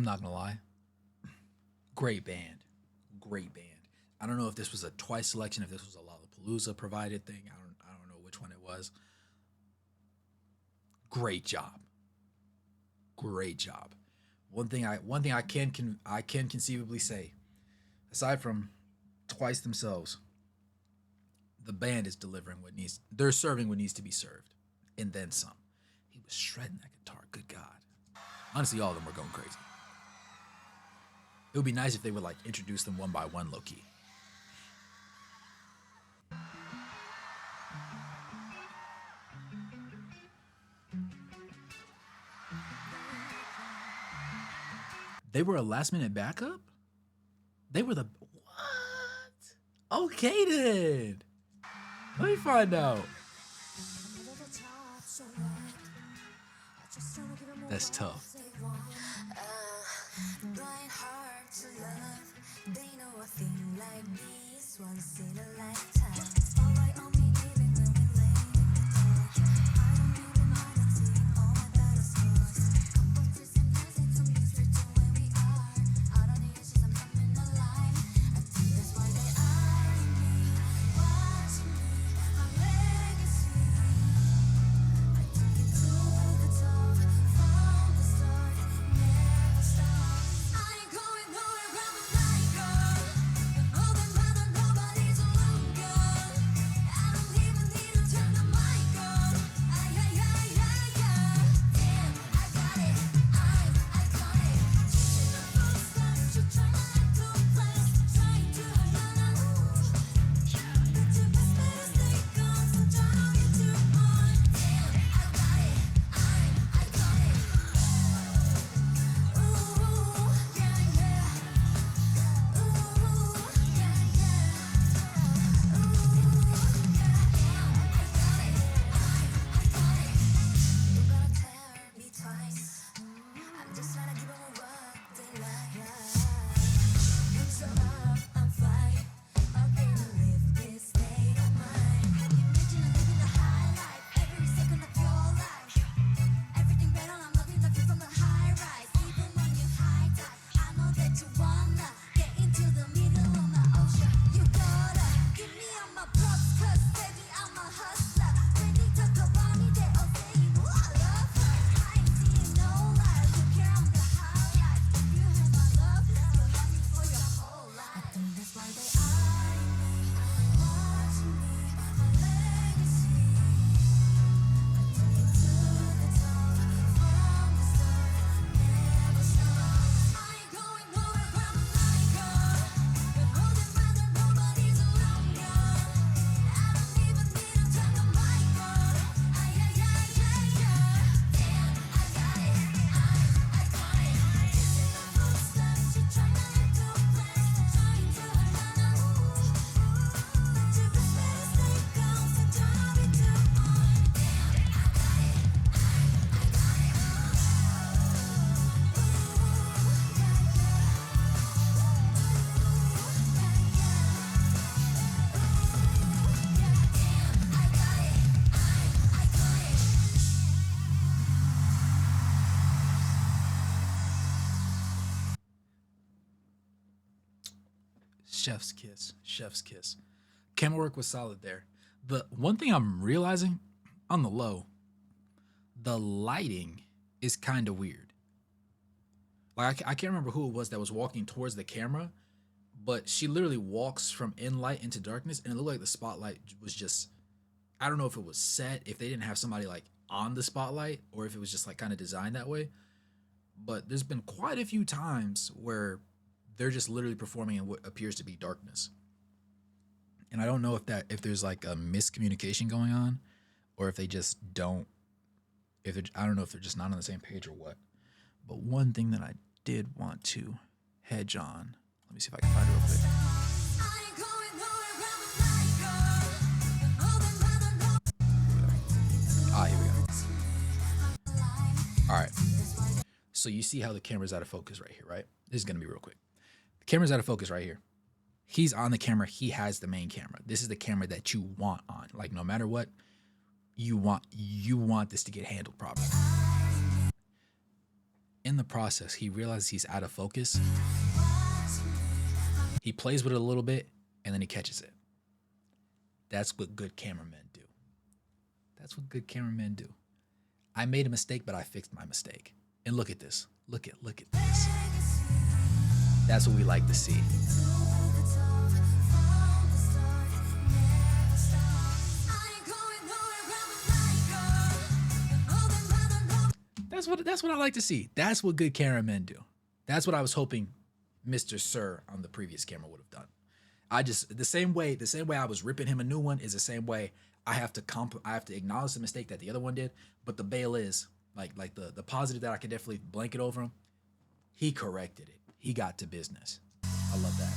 Speaker 1: I'm not gonna lie. Great band. Great band. I don't know if this was a Twice selection, if this was a Lollapalooza provided thing. I don't know which one it was. Great job. Great job. One thing I can conceivably say, aside from Twice themselves, the band is delivering what needs. They're serving what needs to be served, and then some. He was shredding that guitar. Good God. Honestly, all of them were going crazy. It would be nice if they would like introduce them one by one, low key. They were a last minute backup. They were the what? Okay then. Let me find out. That's tough.
Speaker 3: Blind heart to love. They know a thing like this once in a lifetime. Spotlight on me even when we lay in the dark. I don't even mind seeing all my battle scars. Couple twists and turns it took me straight to where we are. Out of the ashes I'm coming alive. I think that's why they eyeing me, watching me, my legacy. I took it to the top, from the start, never stop. I ain't going nowhere, I'm a night girl. All them other nobody's around, girl. I don't even need to turn the mic on. Damn, I got it. I'm iconic. Chasing the footsteps, you trying to act hopeless, trying to run out. But your best bet is stay calm, so try not get too on. Damn, I got it. I'm iconic. Ooh, yeah, yeah. Ooh, yeah, yeah. Ooh, yeah, damn, I got it. I'm iconic. You gotta tell me twice. I'm just trying to give 'em what they like. Hands up, I'm flying. I'm gonna live this state of mind. Imagine living the high life every second of your life. Everything better, I'm loving the view from the high rise. Even when you high tide, I know that you wanna get into the middle of the ocean. You gotta give me all my props, 'cause baby, I'm a hustler. When they talk about me, they all say, "Ooh, I love her." I ain't seeing no lie. You care, I'm the highlight. If you have my love, you'll love me for your whole life. I think that's why they eye me, watching me, my legacy. I took it to the top, from the start, never stop. I ain't going nowhere, I'm a night girl. But all them other nobody's around, girl. I don't even need to turn the mic on. Damn, I got it. I'm iconic. Chasing the footsteps, you trying to act hopeless, trying to run out. But your best bet is stay calm, so try not be too on. Damn, I got it. I'm iconic.
Speaker 1: Chef's kiss. Chef's kiss. Camera work was solid there. The one thing I'm realizing on the low, the lighting is kind of weird. Like I can't remember who it was that was walking towards the camera, but she literally walks from in light into darkness, and it looked like the spotlight was just. I don't know if it was set, if they didn't have somebody like on the spotlight, or if it was just like kind of designed that way. But there's been quite a few times where they're just literally performing in what appears to be darkness. And I don't know if there's like a miscommunication going on, or if they just don't. If I don't know if they're just not on the same page or what. But one thing that I did want to hedge on. Let me see if I can find it real quick.
Speaker 3: I ain't going nowhere, I'm a night girl. All them other nobody's
Speaker 1: Ah, here we go. All right. So you see how the camera's out of focus right here, right? This is gonna be real quick. The camera's out of focus right here. He's on the camera. He has the main camera. This is the camera that you want on. Like no matter what, you want this to get handled properly. In the process, he realizes he's out of focus. He plays with it a little bit, and then he catches it. That's what good cameramen do. That's what good cameramen do. I made a mistake, but I fixed my mistake. And look at this. Look at this. That's what we like to see. That's what I like to see. That's what good cameramen do. That's what I was hoping Mr. Sir on the previous camera would have done. I just the same way I was ripping him a new one is the same way I have to acknowledge the mistake that the other one did. But the bail is like the positive that I can definitely blanket over him. He corrected it. He got to business. I love that.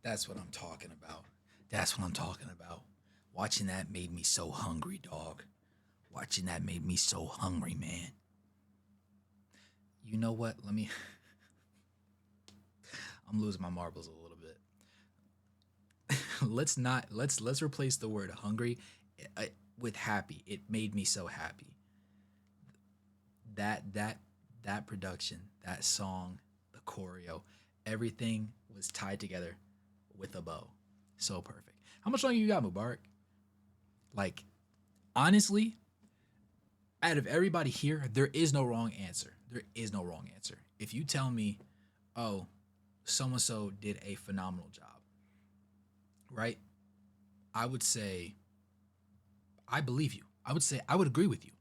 Speaker 1: That's what I'm talking about. That's what I'm talking about. Watching that made me so hungry, dog. Watching that made me so hungry, man. You know what? Let me. I'm losing my marbles a little bit. Let's replace the word hungry with happy. It made me so happy. That that production, that song, the choreo, everything was tied together with a bow. So perfect. How much longer you got, Mubarak? Like, honestly, out of everybody here, there is no wrong answer. There is no wrong answer. If you tell me, oh, so and so did a phenomenal job, right? I would say, I believe you. I would say, I would agree with you.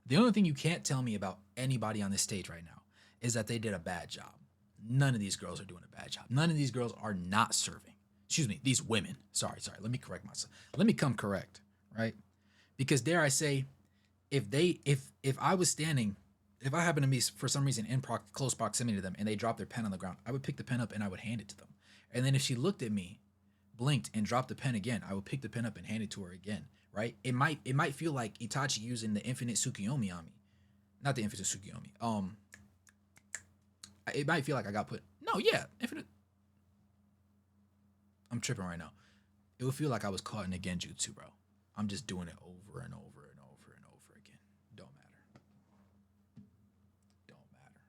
Speaker 1: The only thing you can't tell me about anybody on this stage right now is that they did a bad job. None of these girls are doing a bad job. None of these girls are not serving. Excuse me, these women. Sorry. Let me correct myself. Let me come correct, right? Because dare I say, if I was standing, if I happened to be for some reason in close proximity to them and they dropped their pen on the ground, I would pick the pen up and I would hand it to them. And then if she looked at me, blinked and dropped the pen again, I would pick the pen up and hand it to her again. Right? It might feel like Itachi using the infinite Tsukiyomi on me, not the infinite Tsukiyomi. It might feel like I got put. No, yeah, infinite. I'm tripping right now. It would feel like I was caught in a genjutsu, bro. I'm just doing it over and over and over and over again. Don't matter. Don't matter.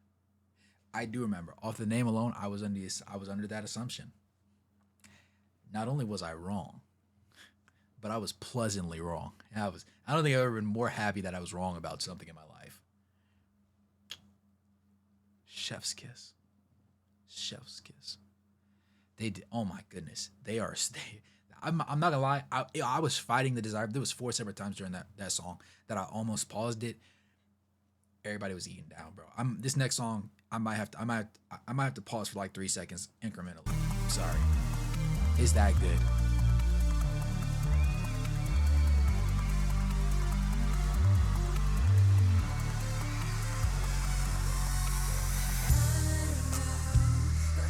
Speaker 1: I do remember off the name alone, I was under that assumption. Not only was I wrong, but I was pleasantly wrong. I don't think I've ever been more happy that I was wrong about something in my life. Chef's kiss. Chef's kiss. They did, oh my goodness. I'm not gonna lie. I was fighting the desire. There was 4 separate times during that song that I almost paused it. Everybody was eating down, bro. This next song, I might have to pause for like 3 seconds incrementally. Sorry. It's that good.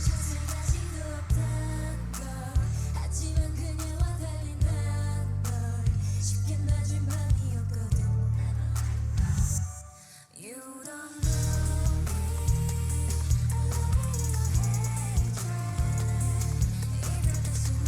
Speaker 3: 거짓을 가지도 없단 걸 하지만 그녀와 달리 난널 쉽게 놔줄 맘이 없거든 You don't know me I love you, I try 이별 다시 맘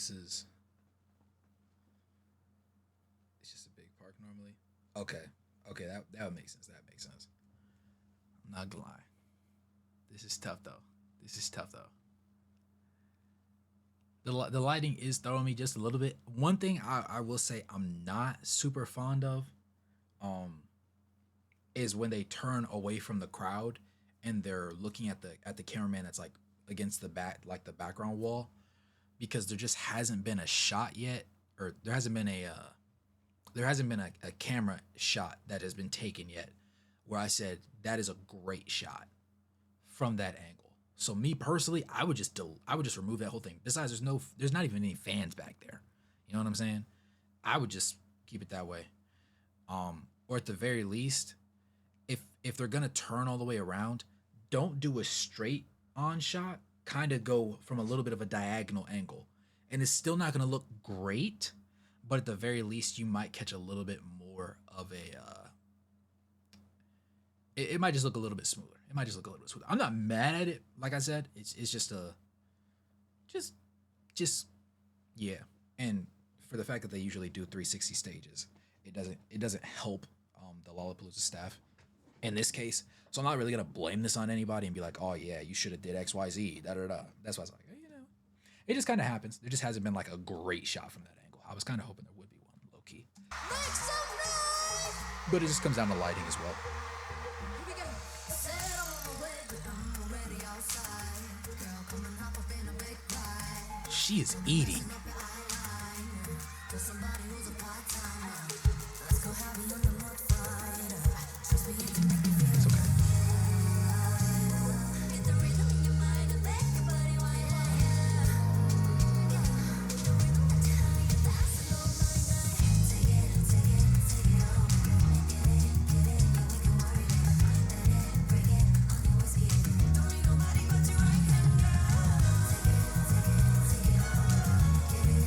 Speaker 1: this is it's just a big park normally. Okay, okay, that would make sense. That makes sense. I'm not gonna lie. This is tough though. This is tough though. The lighting is throwing me just a little bit. One thing I will say I'm not super fond of, um, is when they turn away from the crowd and they're looking at the cameraman that's like against the back, like the background wall, because there just hasn't been a shot yet, or there hasn't been a camera shot that has been taken yet where I said that is a great shot from that angle. So me personally, I would just remove that whole thing. Besides, there's not even any fans back there. You know what I'm saying? I would just keep it that way. Or at the very least, if they're gonna turn all the way around, don't do a straight on shot. Kind of go from a little bit of a diagonal angle, and it's still not gonna look great. But at the very least, you might catch a little bit more of a. It might just look a little bit smoother. It might just look a little bit smoother. I'm not mad at it. Like I said, it's just a just just yeah. And for the fact that they usually do 360 stages, it doesn't help the Lollapalooza staff in this case. So I'm not really gonna blame this on anybody and be like, oh yeah, you should have did X Y Z. Da da da. That's why I was like, it just kind of happens. There just hasn't been like a great shot from that angle. I was kind of hoping there would be one, low key,
Speaker 3: Make some noise!
Speaker 1: but it just comes down to lighting as well.
Speaker 3: Here we go. Set on my way, but I'm already outside. Girl, come and hop up in a big ride.
Speaker 1: She is eating.
Speaker 3: Up your eyeliner. With somebody who's a part-timer. Let's go have me on the mud fighter. Trust me, you can make me feel
Speaker 1: It's okay.
Speaker 3: Get the rhythm in your mind and make your body wild. The rhythm that you how you dancing all night. Take it, take it, take it all. Get it, yeah, we can worry it. Let it, break it, on your whiskey. Don't need nobody but your right hand, girl. Take it, take it, take it all. Get it,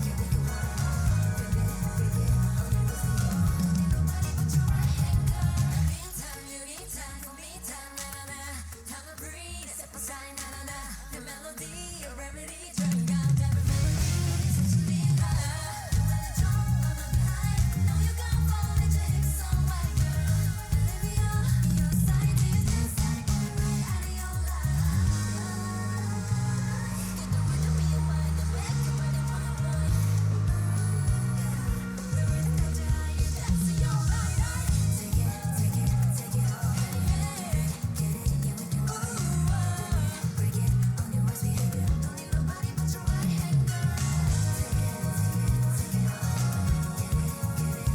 Speaker 3: yeah, we can worry it. Break it, break it, on your whiskey. Don't need nobody but your right hand, girl. Meantime, you need time for me time, na na na. Time to breathe, step aside, na na na. The melody, a remedy, turn down every melody. Essentially love, let it drop on the high. Know you got fall, let your hips on white, girl. Let it be your side, this side, right out of your life. Get the rhythm in your mind and make your body wanna run. The rhythm that you how you dancing all night. Take it, take it, take it all. Hey, get it, yeah, we can work it. Break it on your worst behavior. Don't need nobody but your right hand, girl. Take it, take it, take it all. Get it,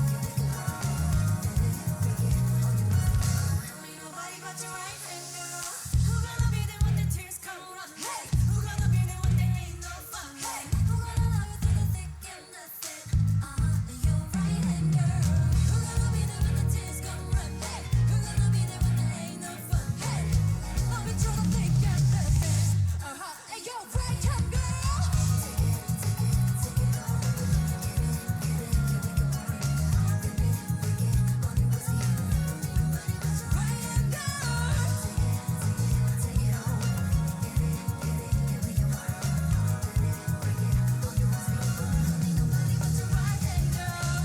Speaker 3: yeah, we can work it. Break it on your worst behavior. Don't need nobody but your right hand, girl. Who gonna be there when the tears come running? Hey, who gonna be there when there ain't no fun? Hey, who gonna love you through the thick and the thin? Your right hand, girl. Who gonna be there when the tears come running? Hey, who gonna be there when there ain't no fun? Hey, love you through the thick and the thin. And your right hand, girl. Take it, take it, take it all. Get it, yeah, we can work it. Break it, break it, on your whiskey. Don't need nobody but your right hand, girl. Take it, take it all. Get it, yeah, we can work it. Break it, on your whiskey. Don't need nobody but your right hand, girl.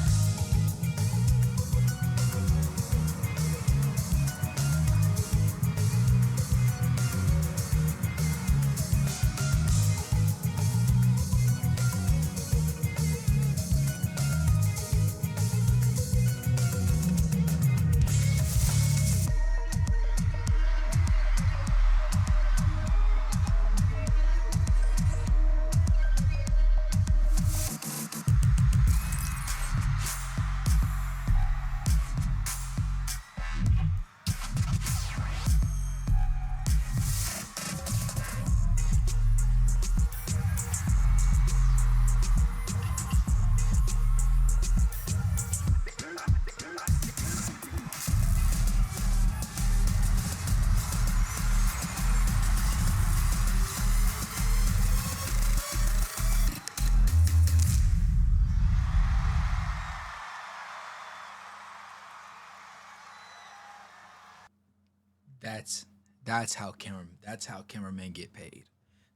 Speaker 1: That's that's how cameramen get paid.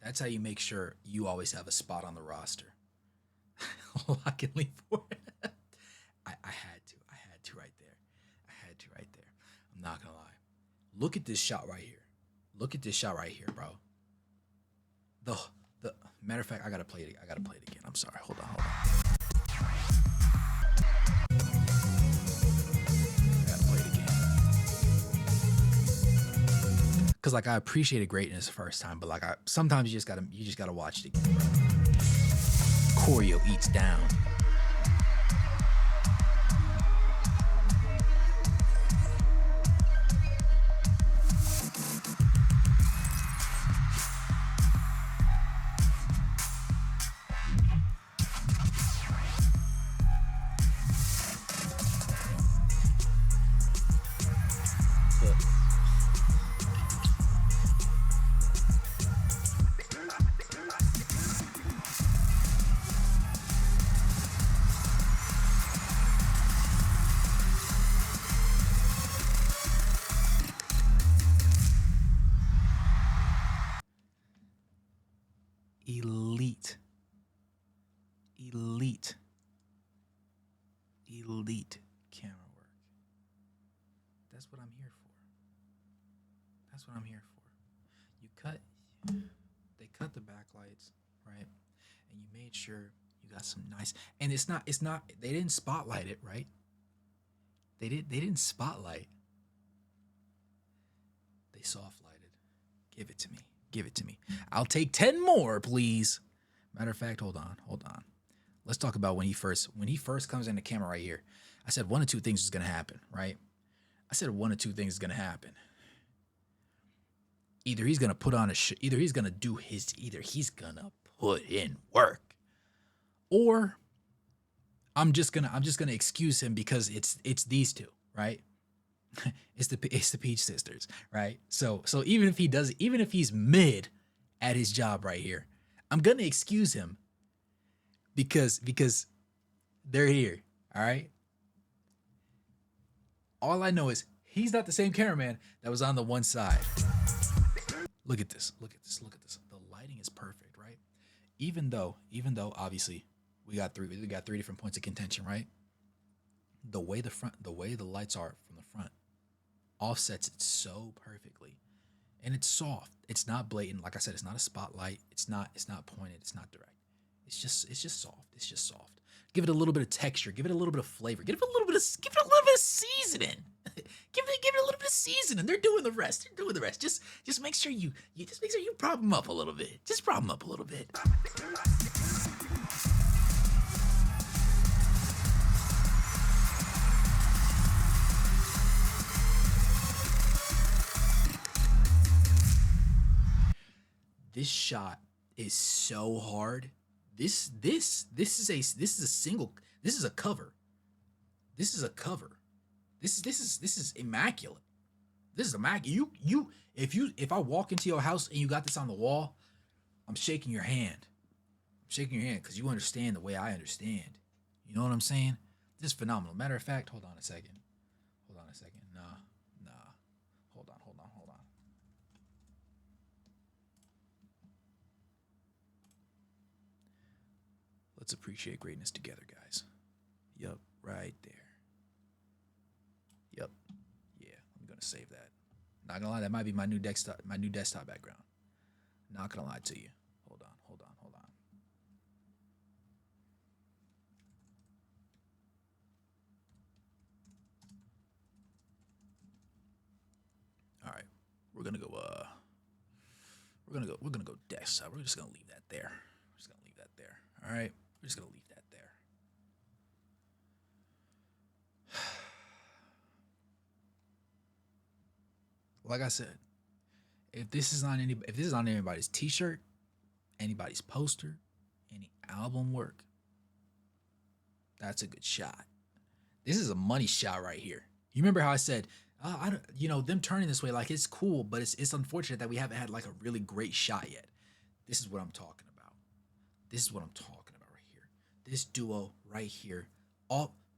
Speaker 1: That's how you make sure you always have a spot on the roster. Lock and leave for it. I had to. I had to right there. I had to right there. I'm not gonna lie. Look at this shot right here. Look at this shot right here, bro. The the matter of fact, I gotta play it. I gotta play it again. I'm sorry. Hold on. Hold on. I gotta play it again. Cause like I appreciated greatness the first time, but like I sometimes you just gotta watch it again, bro. Choreo eats down. Look. Elite. Elite. Elite camera work. That's what I'm here for. That's what I'm here for. You cut, they cut the backlights, right? And you made sure you got some nice, and it's not, they didn't spotlight it, right? They didn't spotlight. They soft lighted. Give it to me. Give it to me. I'll take 10 more, please. Matter of fact, hold on, hold on. Let's talk about when he first comes in the camera right here. I said one of two things is gonna happen, right? I said one of two things is gonna happen. Either he's gonna put on a either he's gonna do his either he's gonna put in work, or I'm just gonna excuse him because it's these two, right? It's the Peach sisters, right? So even if he does, even if he's mid at his job right here, I'm gonna excuse him because they're here, all right? All I know is he's not the same cameraman that was on the one side. Look at this. Look at this. Look at this. The lighting is perfect, right? Even though obviously we got three different points of contention, right? The way the lights are from the front offsets it so perfectly. And it's soft. It's not blatant. Like I said, it's not a spotlight. It's not pointed. It's not direct. It's just soft. It's just soft. Give it a little bit of texture. Give it a little bit of flavor. Give it a little bit of seasoning. give it a little bit of seasoning. They're doing the rest. They're doing the rest. Just make sure you just make sure you prop them up a little bit. Just prop them up a little bit. This shot is so hard. This is a single. This is a cover. This is a cover. This is immaculate. This is immaculate. If I walk into your house and you got this on the wall, I'm shaking your hand. I'm shaking your hand because you understand the way I understand. You know what I'm saying? This is phenomenal. Matter of fact, hold on a second. Hold on a second. Nah. Hold on. Let's appreciate greatness together, guys. Yup, right there. Yup. Yeah, I'm gonna save that. Not gonna lie, that might be my new desktop background. Not gonna lie to you. Hold on. All right, we're gonna go. We're gonna go desktop. We're just gonna leave that there. We're just gonna leave that there. All right, we're just gonna leave that there. Like I said, if this is on anybody's T-shirt, anybody's poster, any album work, that's a good shot. This is a money shot right here. You remember how I said, I don't, them turning this way, like it's cool, but it's unfortunate that we haven't had like a really great shot yet. This is what I'm talking about. This is what I'm talking about right here. This duo right here,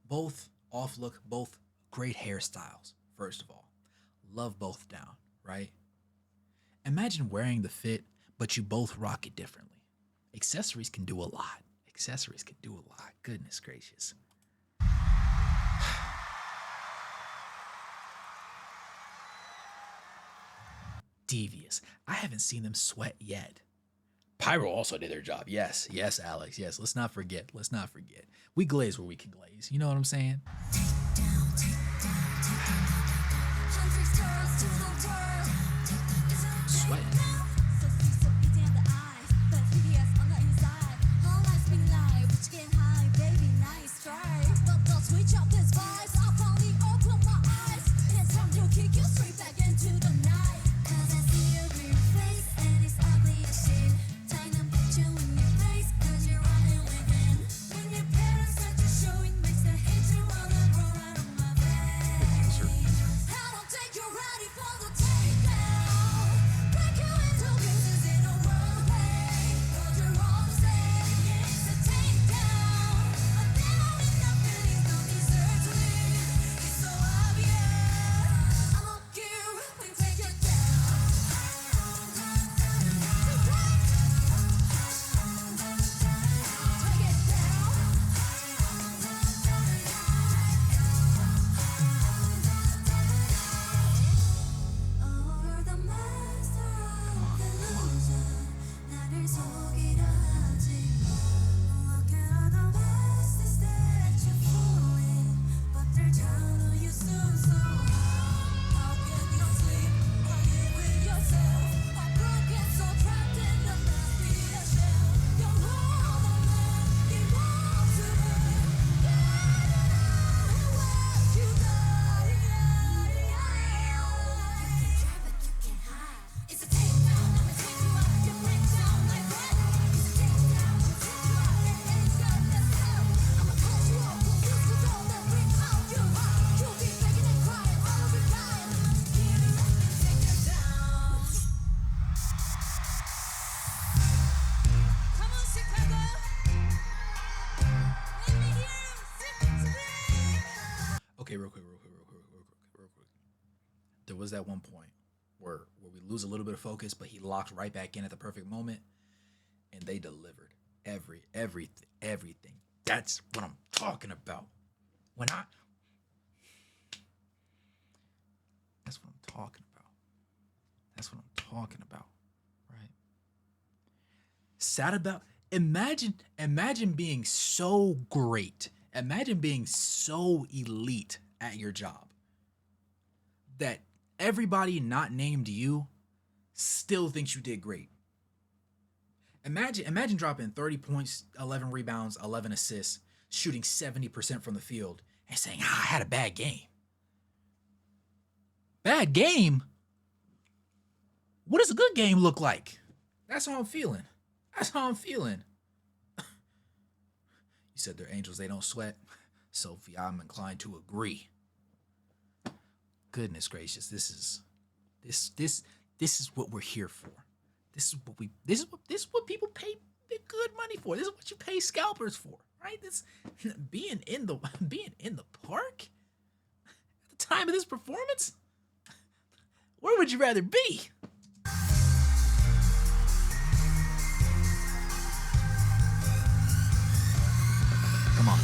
Speaker 1: both off look, both great hairstyles. First of all, love both down, right? Imagine wearing the fit, but you both rock it differently. Accessories can do a lot. Accessories can do a lot. Goodness gracious. Devious. I haven't seen them sweat yet. Pyro also did their job. Yes, yes, Alex. Yes, let's not forget. Let's not forget. We glaze where we can glaze. You know what I'm saying? Sweat.
Speaker 3: Switch up this vibes, I finally open my eyes. It's time to kick you straight back into the night. Cause I see your real face and it's ugly as shit. Trying to put you in your face cause you're running within. When your parents start to showing makes the hate you wanna roll out of my face. I don't think you're ready for the takedown. Break you into pieces in a world way. Cause you're all the same, it's a takedown. But then only nothing is no desert to leave. It's so obvious. I'ma get up and take you down. To break, take it down. Over the master of illusion. 나를 속이려 하지 마. Look at all the wastes that you're fooling, but they're telling you soon so hard. How can you sleep? Argue with yourself. I'm broken, so trapped in the nasty shell. You're all the man you want to be. Get it out and let you die. You can try, but you can't hide. It's a takedown, I'ma take you out. You break down like that. It's a takedown, I'ma take you out. It ain't got that sound. I'ma cut you off, confused with all that bring out your heart. You'll be begging and crying all over time. Get it up and take you down. Come on, Chicago. Let me hear you sip and scream.
Speaker 1: Okay, real quick. There was that one point where we lose a little bit of focus, but he locked right back in at the perfect moment, and they delivered everything. That's what I'm talking about. That's what I'm talking about. That's what I'm talking about, right? Sad about. Imagine being so great. Imagine being so elite at your job that everybody not named you still thinks you did great. Imagine dropping 30 points, 11 rebounds, 11 assists, shooting 70% from the field, and saying, I had a bad game. Bad game? What does a good game look like? That's how I'm feeling. You said they're angels, they don't sweat. Sophie, I'm inclined to agree. Goodness gracious, this is what we're here for. This is what people pay good money for. This is what you pay scalpers for, right? This being in the park at the time of this performance. Where would you rather be? Come on.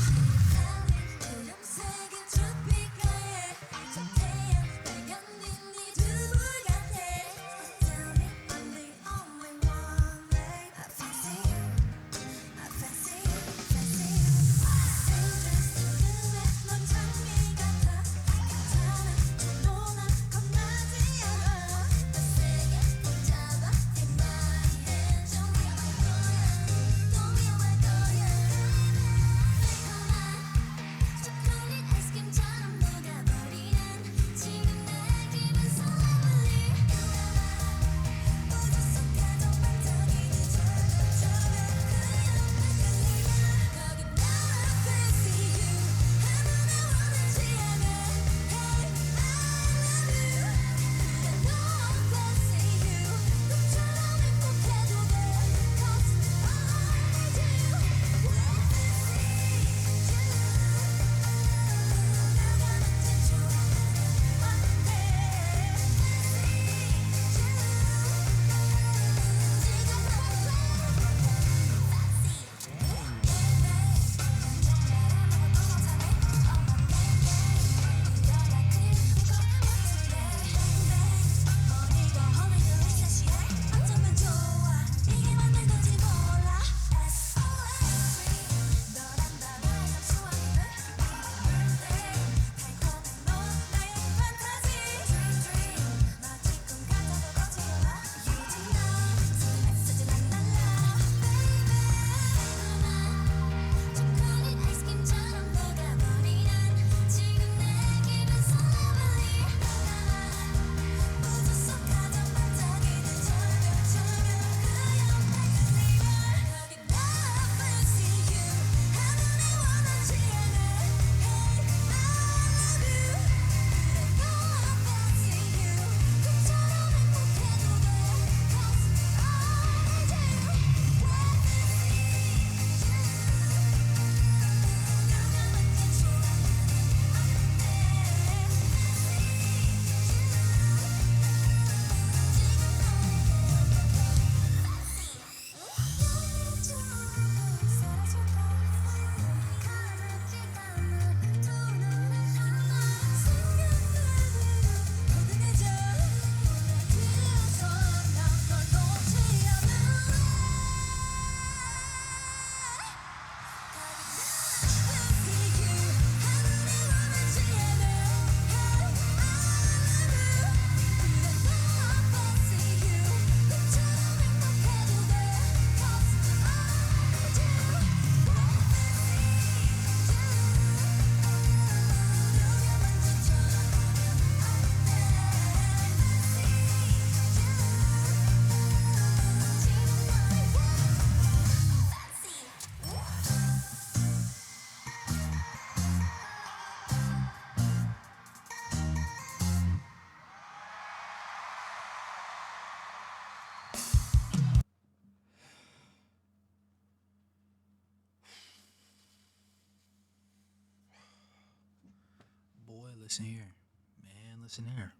Speaker 1: listen here, man. Listen here.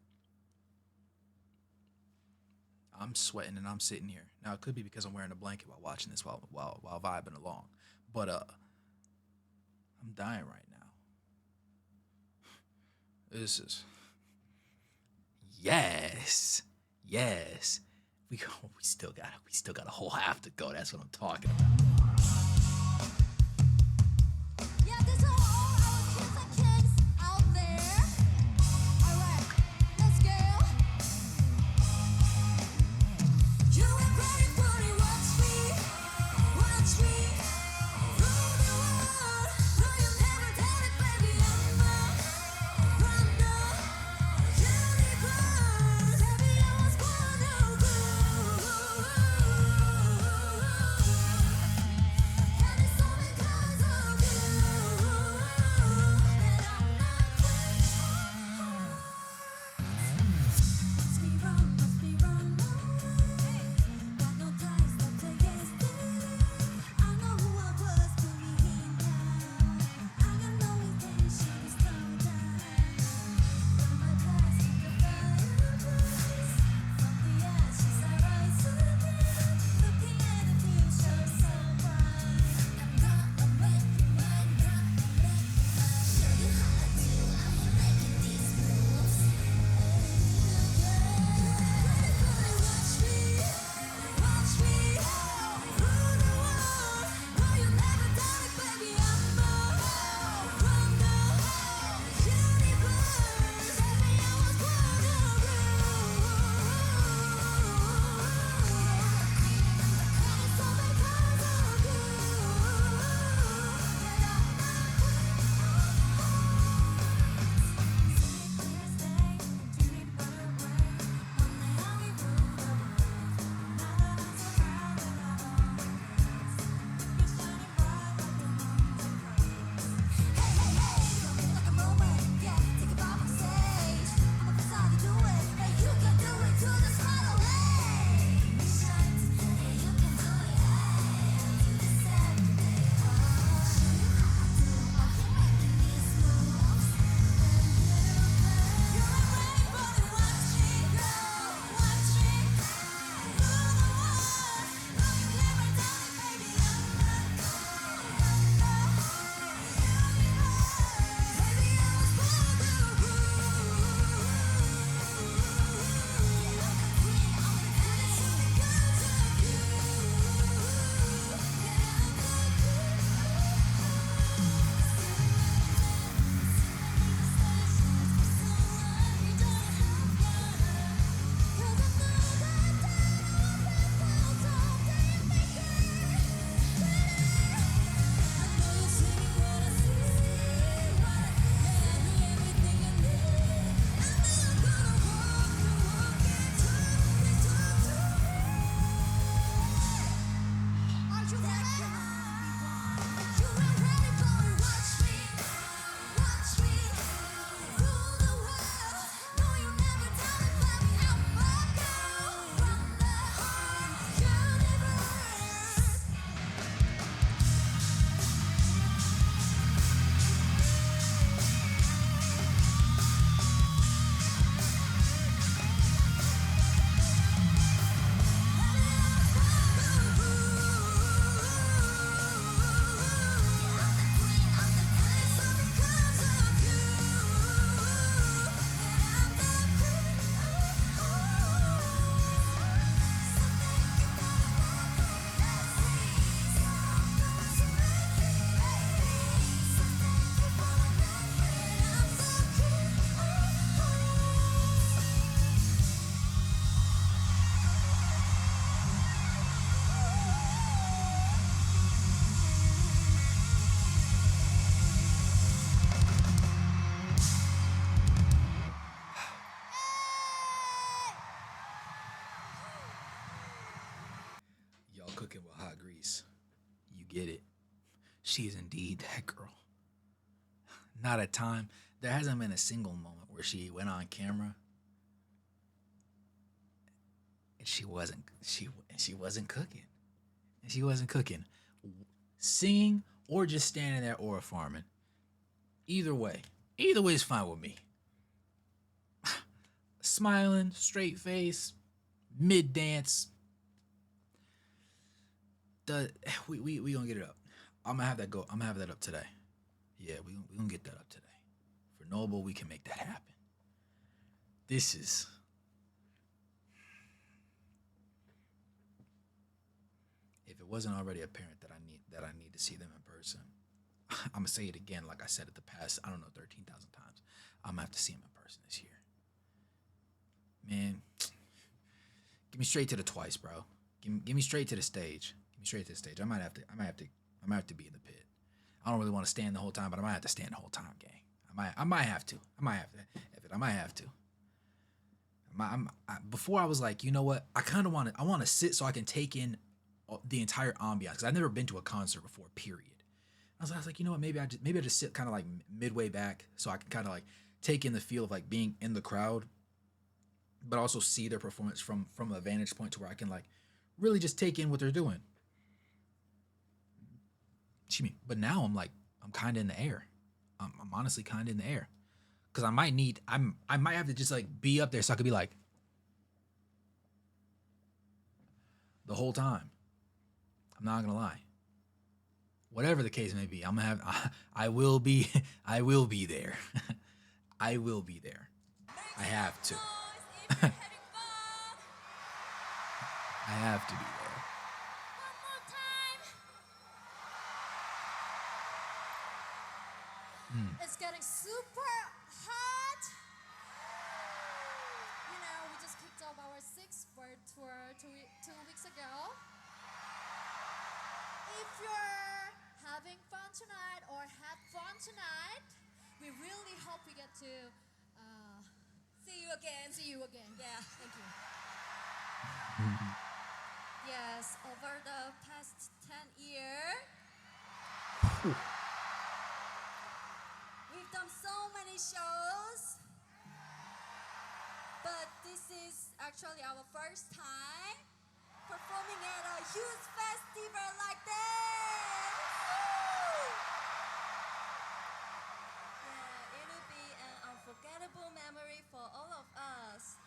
Speaker 1: I'm sweating and I'm sitting here. Now it could be because I'm wearing a blanket while watching this while vibing along. But I'm dying right now. This is yes. Yes. We still got a whole half to go. That's what I'm talking about.
Speaker 3: Yeah, these are all our kids and kids out there. Alright, let's go. You ain't ready for it, watch me. Watch me. Rule the world. No, you never done it, baby. I'm from the universe. Baby, I was born to go. And it's all because of you that I'm not must be wrong, must be wrong. Got no ties left against it. I know who I was, put me in now. I got no intention to slow down. From my past, the fireplace. From the ashes, I rise again. Looking at the future so bright. I'm gonna make you mine, gonna make you mine. Show you how I do. I'm making these moves.
Speaker 1: Y'all cooking with hot grease. You get it. She is indeed that girl. Not a time. There hasn't been a single moment where she went on camera and she wasn't cooking. And she wasn't cooking. Singing or just standing there or farming. Either way. Either way is fine with me. smiling, straight face, mid dance. We gonna get it up. I'm gonna have that go. I'm gonna have that up today. Yeah, we gonna get that up today. For Noble, we can make that happen. This is if it wasn't already apparent that I need to see them in person. I'm gonna say it again, like I said it the past, I don't know, 13,000 times. I'm gonna have to see them in person this year. Man, give me straight to the twice, bro. Give me straight to the stage. Give me straight to the stage. I might have to be in the pit. I don't really want to stand the whole time, but I might have to stand the whole time, gang. I might have to. I might have to. I might have to. Before I was like, you know what? I want to sit so I can take in the entire ambiance because I've never been to a concert before. Period. I was like, you know what? Maybe I just sit kind of like midway back so I can kind of like take in the feel of like being in the crowd, but also see their performance from a vantage point to where I can like really just take in what they're doing. Excuse me. But now I'm kind of in the air. I'm honestly kind of in the air because I might have to just like be up there so I could be like the whole time. I'm not gonna lie. Whatever the case may be, I will be there. I will be there. I have to. I have to be there.
Speaker 3: One more time. It's getting super hot. You know, we just kicked off our sixth world tour 2 weeks ago. If you're having fun tonight or had fun tonight, we really hope we get to see you again. See you again. Yeah, thank you. Yes, over the past 10 years, we've done so many shows, but this is actually our first time performing at a huge festival like this. Yeah, it'll be an unforgettable memory for all of us.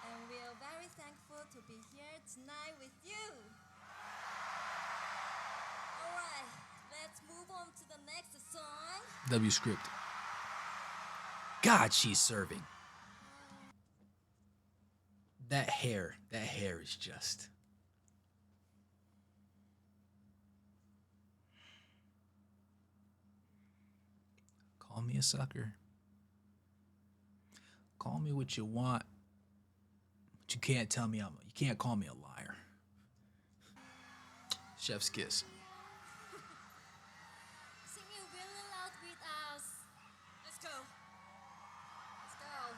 Speaker 3: And we are very thankful to be here tonight with you. Alright, let's move on to the next song.
Speaker 1: W script. God, she's serving. That hair is just. Call me a sucker. Call me what you want. But you can't tell me you can't call me a liar. Chef's kiss.
Speaker 3: Sing it really loud with us. Let's go. Let's go.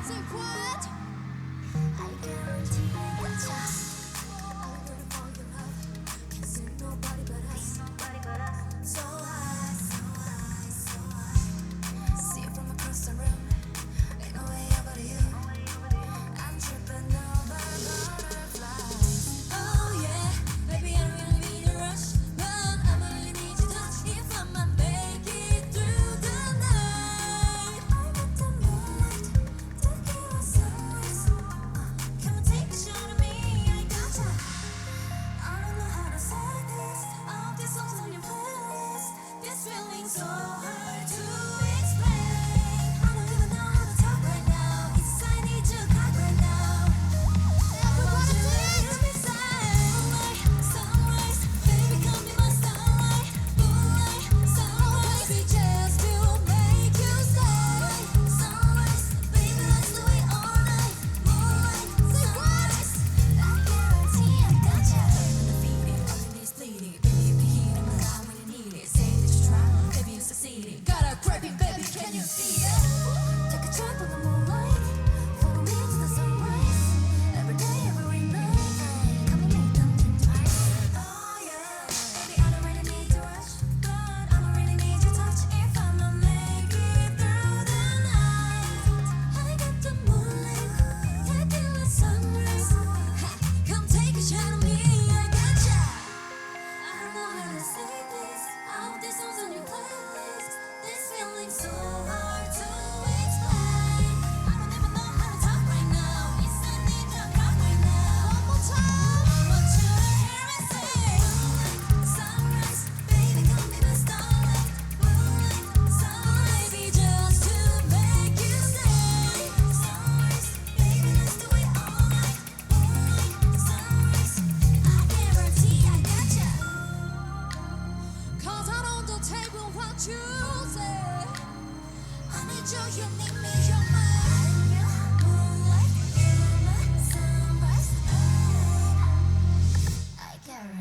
Speaker 3: Say what? I guarantee the trust. I'm rooting for your love. Can't see nobody but us. So high, so high, so high. See it from across the room. Ain't no way out but you.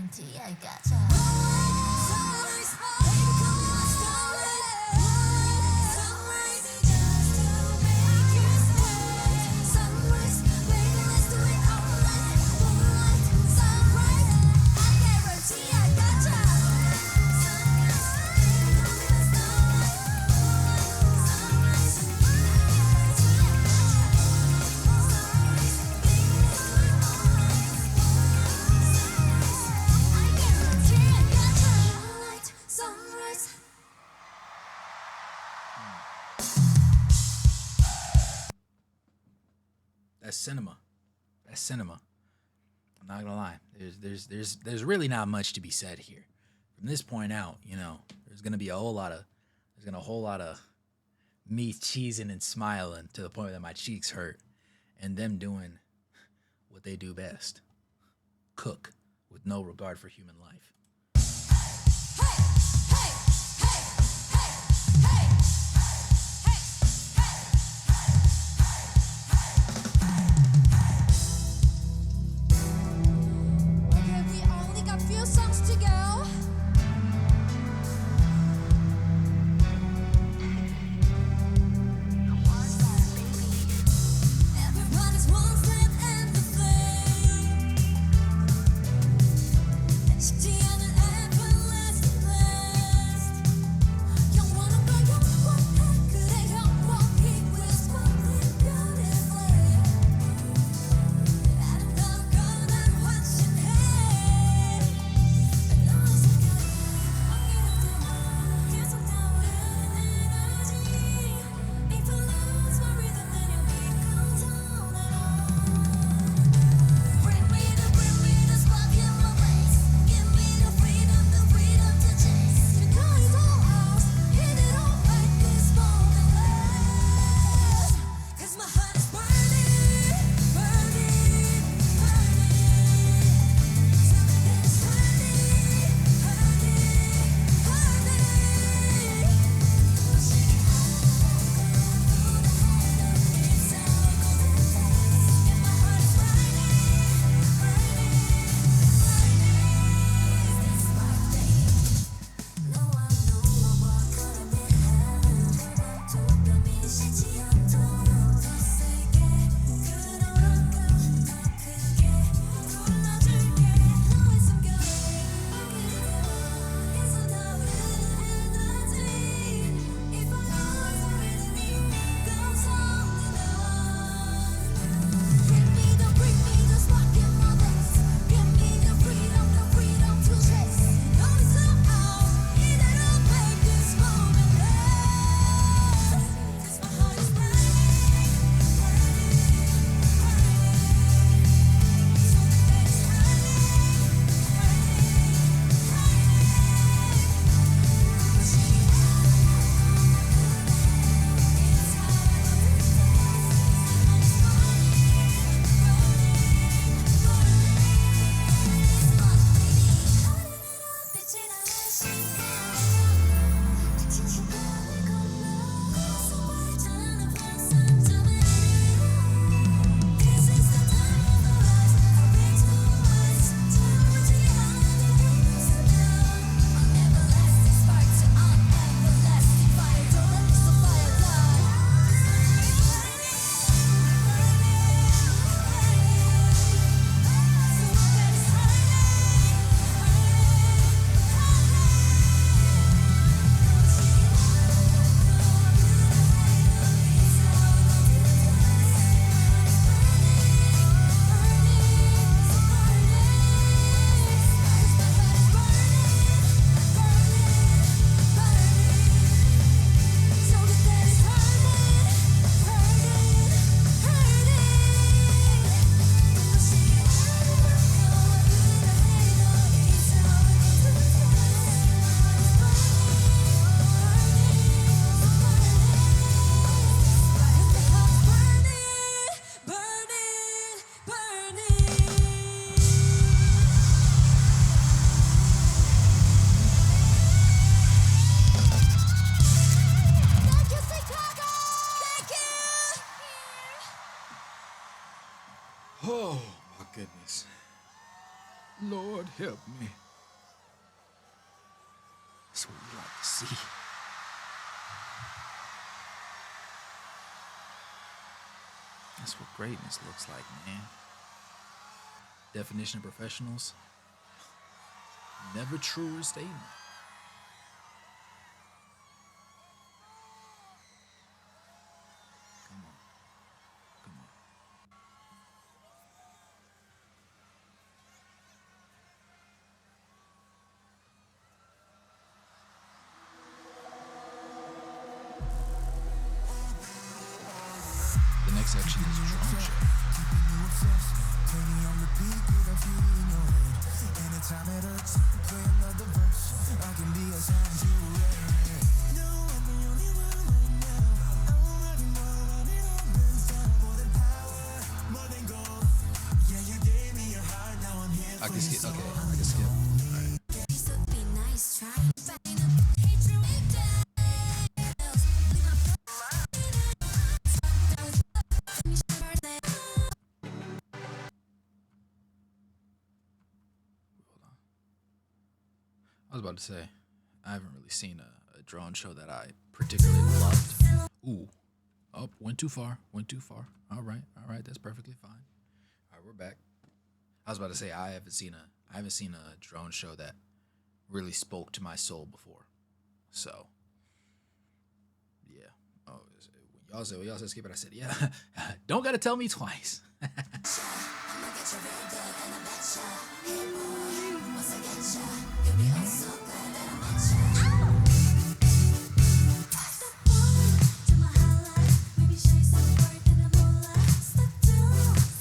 Speaker 3: guarantee I gotcha. Sunrise, baby, come on, sunrise. Sunrise, just to make you stay. Sunrise, baby, let's do it all night. Moonlight, sunrise, I guarantee I gotcha. Sunrise, baby, come on, sunrise. Sunrise, I guarantee I gotcha. Sunrise, baby, let's do it all night. Sunrise.
Speaker 1: That's cinema. That's cinema. I'm not gonna lie. There's really not much to be said here. From this point out, there's gonna be a whole lot of me cheesing and smiling to the point that my cheeks hurt, and them doing what they do best: cook with no regard for human life.
Speaker 3: Okay, we only got few songs to go. Everybody's one step in the flame. It's the end
Speaker 1: Help me. That's what we like to see. That's what greatness looks like, man. Definition of professionals: never truer statement. Come on. Come on. The next section is drone check. I can skip. Okay, I can skip. All right.
Speaker 3: Used to be nice, try fighting them. Hate you, hate that. Leave my finish your birthday.
Speaker 1: Hold on. I was about to say, I haven't really seen a drone show that I particularly loved. Ooh. Oh, went too far. Went too far. All right. That's perfectly fine. All right, we're back. I was about to say I haven't seen a drone show that really spoke to my soul before. So, yeah. Oh, when y'all said skip it, I said, yeah. Don't gotta tell me twice.
Speaker 3: I'ma get you real good and I bet ya. Hey boy, once I get ya, you'll be oh so glad that I met ya. Step one to my highlight, maybe show you some work in the moonlight. Step two,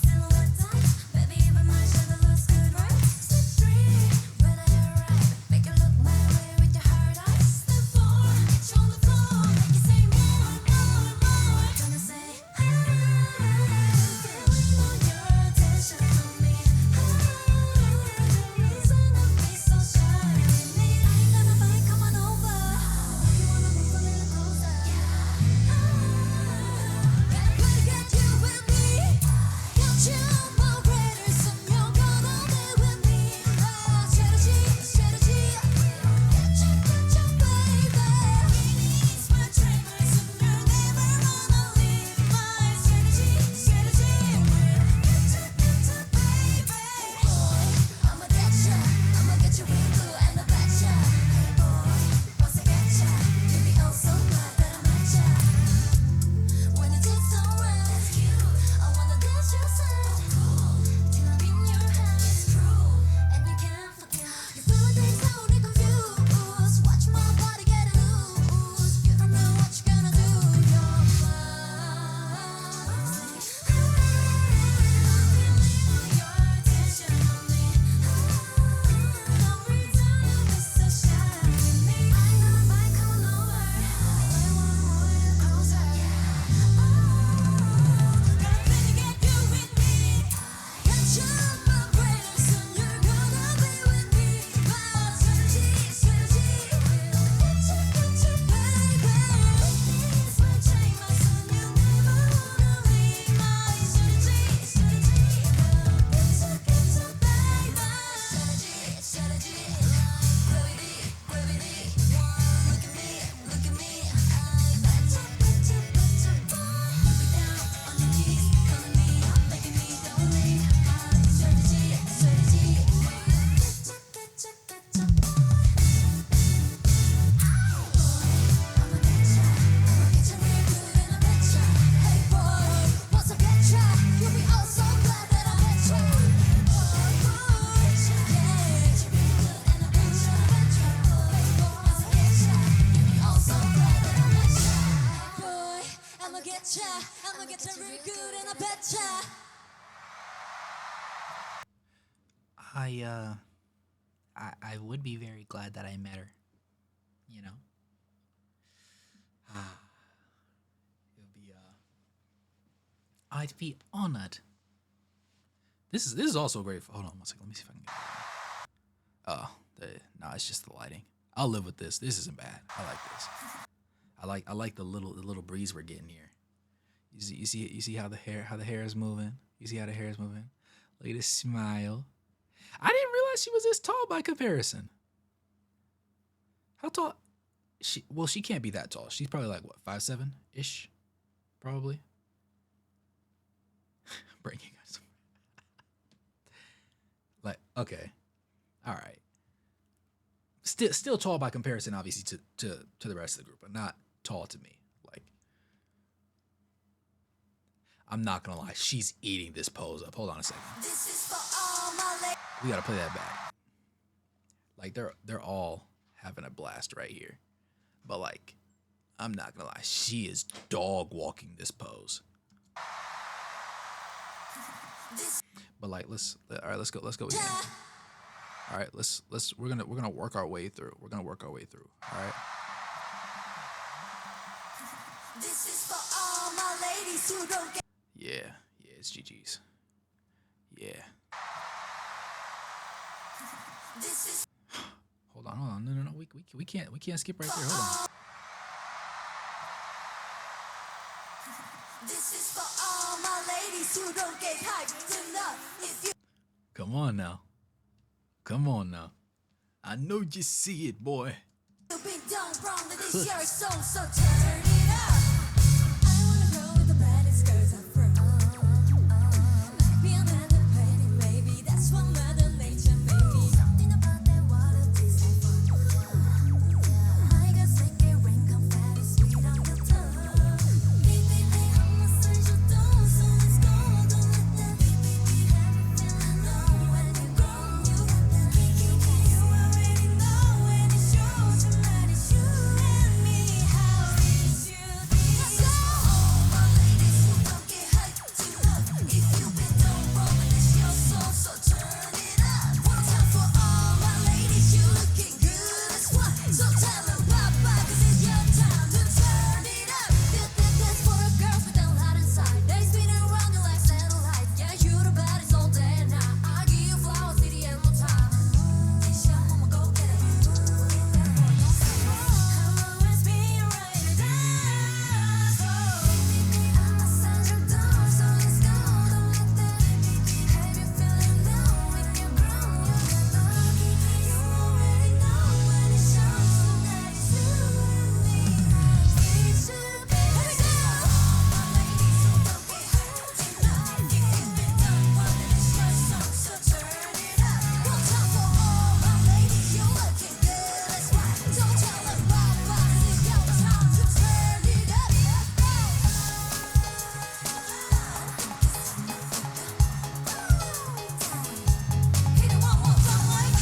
Speaker 3: silhouette tight, baby even my shadow looks good, right? Step three, red eye right, make it look my way with your hard eyes. Step four, get you on the floor, make you say more. Gonna say, feeling all your attention on me. The reason I be so shy with me. I ain't gonna bite, come on over. You wanna move a little closer? Gotta get you with me. Got you my greatest, and you're gonna be with me. Strategy. Get you, baby. It's my trainers, and you're never gonna leave. My strategy. Get you, baby. Boy, I'ma get you real good, and I bet ya. Hey boy, once I get ya, you'll be oh so glad that I met ya. When it takes so right, it's cute. I wanna dance your side. Till I'm in your hand, it's true. And you can't forget. You feel things out and confused. Watch my body get loose. You don't know what you're gonna do. You're fine. Feeling all your attention on me. No reason to be so shy with me. I ain't gonna bite, come on over. I want a little closer. Gotta get you with me. Got you my greatest, and you're gonna be with me. My strategy will get you, baby. It's my chain, my son, you never wanna leave. My strategy will get you, baby. Strategy, gravity. Look at me. I bet you, boy. You be down on your knees, calling me, begging me, don't leave. My strategy will get you, boy. I'ma get you real good, and I bet ya. Hey boy, once I get ya, you'll be oh so glad that I met ya. I'ma get you real good, and I bet ya.
Speaker 1: I would be very glad that I met her. You know? It would be I'd be honored. This is also great. Hold on one second. Let me see if I can get it. Nah, it's just the lighting. I'll live with this. This isn't bad. I like this. I like the little breeze we're getting here. You see how the hair is moving. You see how the hair is moving. Look at the smile. I didn't realize she was this tall by comparison. How tall? She can't be that tall. She's probably like what 5'7" ish, probably. Breaking us. Like okay, all right. Still tall by comparison, obviously to the rest of the group, but not tall to me. Like I'm not gonna lie, she's eating this pose up. Hold on a second.
Speaker 3: This is for all my ladies.
Speaker 1: We gotta play that back. Like they're all having a blast right here. But like, I'm not gonna lie, she is dog walking this pose. But like, all right, let's go again. All right, we're gonna work our way through. We're gonna work our way through. All right.
Speaker 3: This is for all my ladies who don't get.
Speaker 1: Yeah, it's GG's. Yeah.
Speaker 3: This is
Speaker 1: Hold on. No. We can't skip right there. Hold on.
Speaker 3: This is for all my ladies who don't get hyped enough. If you
Speaker 1: Come on now. I know you see it, boy.
Speaker 3: You've been done wrong, then it's your song, so turn it up. I wanna go with the baddest girls I'm from. Be another pretty baby, that's what Mother Nature made me. Something about that water tastes like fun. I got sticky ring confetti sweet on your tongue. Baby, I'm a special doll, so let's go. Don't let that baby have you feeling low when you're grown. You got that kiki, you already know when it shows. Tonight it's you and me. How it should be. So all my ladies who don't get hyped enough. If you've been done wrong, then it's your song, so turn it up. One time for all my ladies, you looking good as one. So tell them bye-bye, 'cause it's your time to turn it up. That's for the girls with a lot inside. They spin around you like satellites. Yeah, you the baddest all day and night. I give you flowers, city and no time. It's your mama, go get it. I'll always be right there. So, I'm a Sandra doll, so let's go. Don't let that have you feeling low when you're grown. You got lucky, you already know when it shows. Tonight it's you and me. It should be. Here we go. All my ladies who don't get hyped enough. If you've been done wrong, then it's your song, so turn it up. One time for all my ladies, you're looking good as one. Don't tell them bye-bye, 'cause it's your time to turn it up. Hit it one more time, like.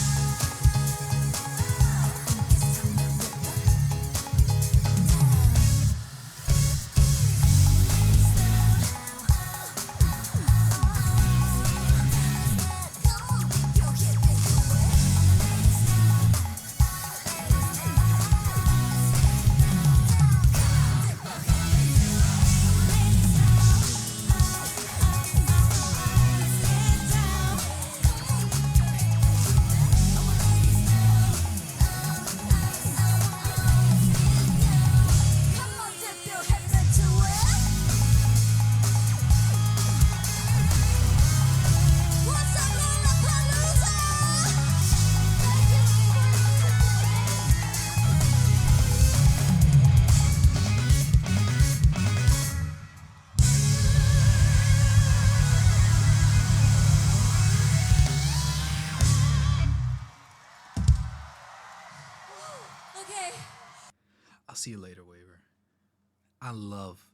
Speaker 3: Come on, dip your hips into it. What's up, Lollapalooza? Okay.
Speaker 1: I'll see you later, Waver. I love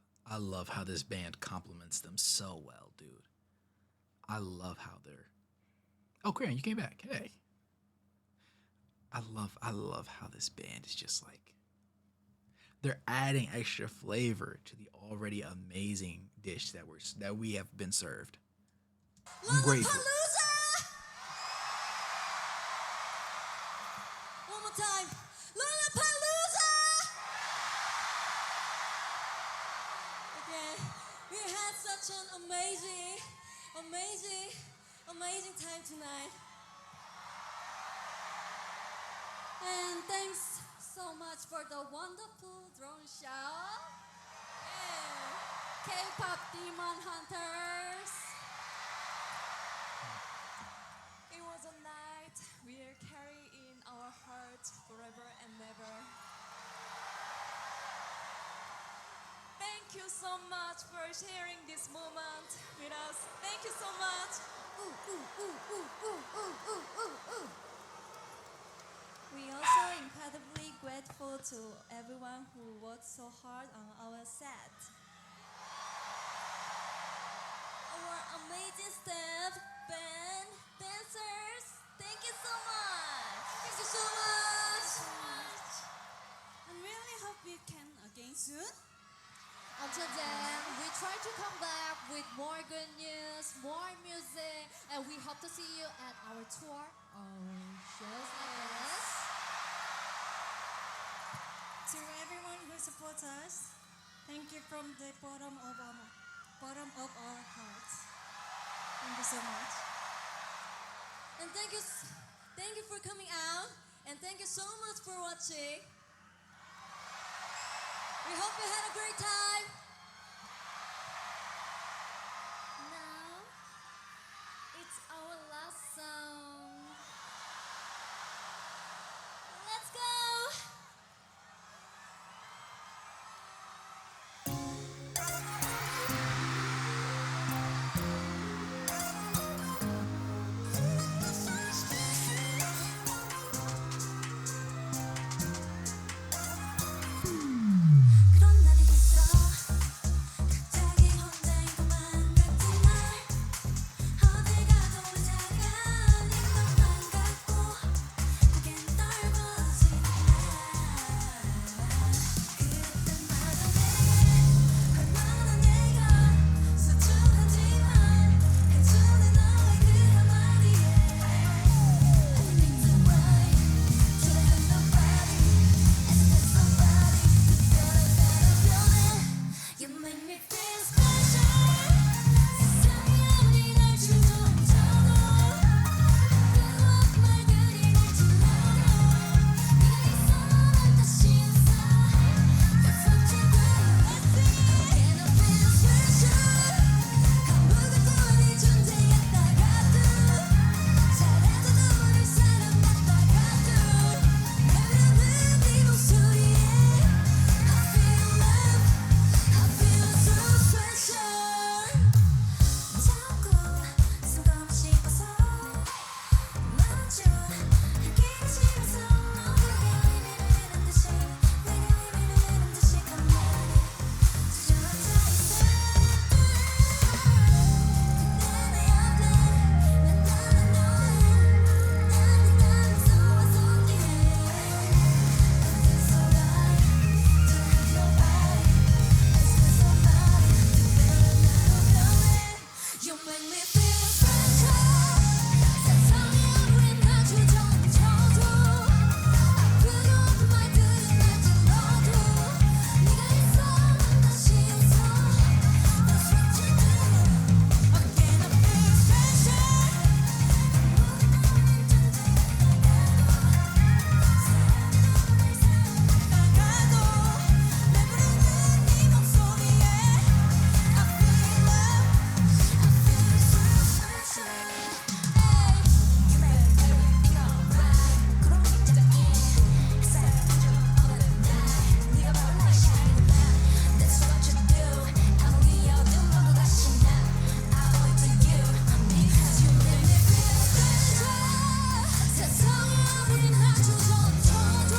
Speaker 1: how this band complements them so well, dude. I love how they're. Oh, Crayon, you came back. Hey. I love how this band is just like they're adding extra flavor to the already amazing dish that we have been served. I'm grateful.
Speaker 3: Lollapalooza! One more time. Lollapalooza! Okay, we had such an amazing time tonight. And thanks so much for the wonderful drone show. Yeah. K-pop Demon Hunters. It was a night you so much for sharing this moment with us. Thank you so much. We also incredibly grateful to everyone who worked so hard on our set. Our amazing staff, band, dancers, thank you so much. Thank you so much.
Speaker 2: I really hope we can again soon.
Speaker 3: Until then, we try to come back with more good news, more music, and we hope to see you at our tour or shows like this.
Speaker 2: To everyone who supports us, thank you from the bottom of our hearts. Thank you so much.
Speaker 3: And thank you for coming out, and thank you so much for watching. We hope you had a great time. Now, it's our last song. Let's go! 그런 날이 있어 갑자기 혼자인 것만 같은 날 어딜 가도 작아진 것만 같고 고개는 떨궈지는 날 그때마다 내게 얼마나 내가 소중한지만 해주는 너의 그 한마디에 Everything's alright till I have nobody As if somebody You make me feel special 세상에 아무리 날 주저앉혀도 뜨거운 말들이 날 질러도 네가 있어 난 다시 웃어 That's what you do Again I feel special 아무것도 아닌 존재 같다가도 잘해도 너를 사랑받다가도 내 부르는 네 목소리에 I feel love I feel so special 자꾸 숨고 싶어서 마주 하기 싫어서 내가 의미를 듯이 가만히 주저앉아 있어 근데 내 앞에 만나는 너는 난 네가 미소와 손길에 Everything's alright till I have nobody You make me feel special 세상에 아무리 날 주저앉혀도 앞으로 그 말들이 날 질러도 네가 있어 난 다시 웃어 That's what you do Again I feel special 아무것도 아닌 존재 같다가도 내 부르는 네 목소리에 I feel love I feel so special Hey You make everything alright 그런 십자가에 햇살 던져 어느 날 네가 바로 나의 shining light That's what you do 아무리 어두운 밤도 다시 난 I owe it to you Because you make me feel special 세상에 아무리 날 주저앉혀도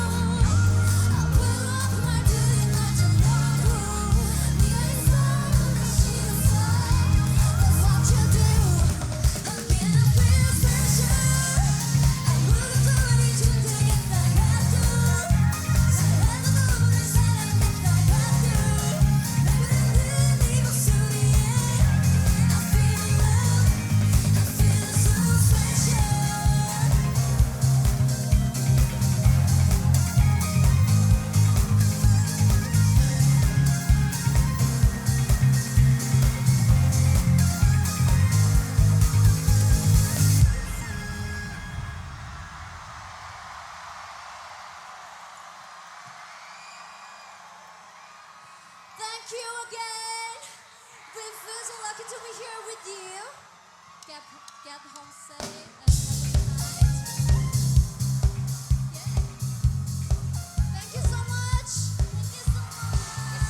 Speaker 3: 앞으로 그 말들이 날 질러도 네가 있어 난 다시 웃어 That's what you do Again I feel special 아무것도 아닌 존재 같다가도 잘해도 너를 사랑받다가도 내 부르는 네 목소리에 I feel love I feel so special Thank you again. We feel so lucky to be here with you. Get home safe and have a good night. Yeah. Thank you so much. Thank you so much.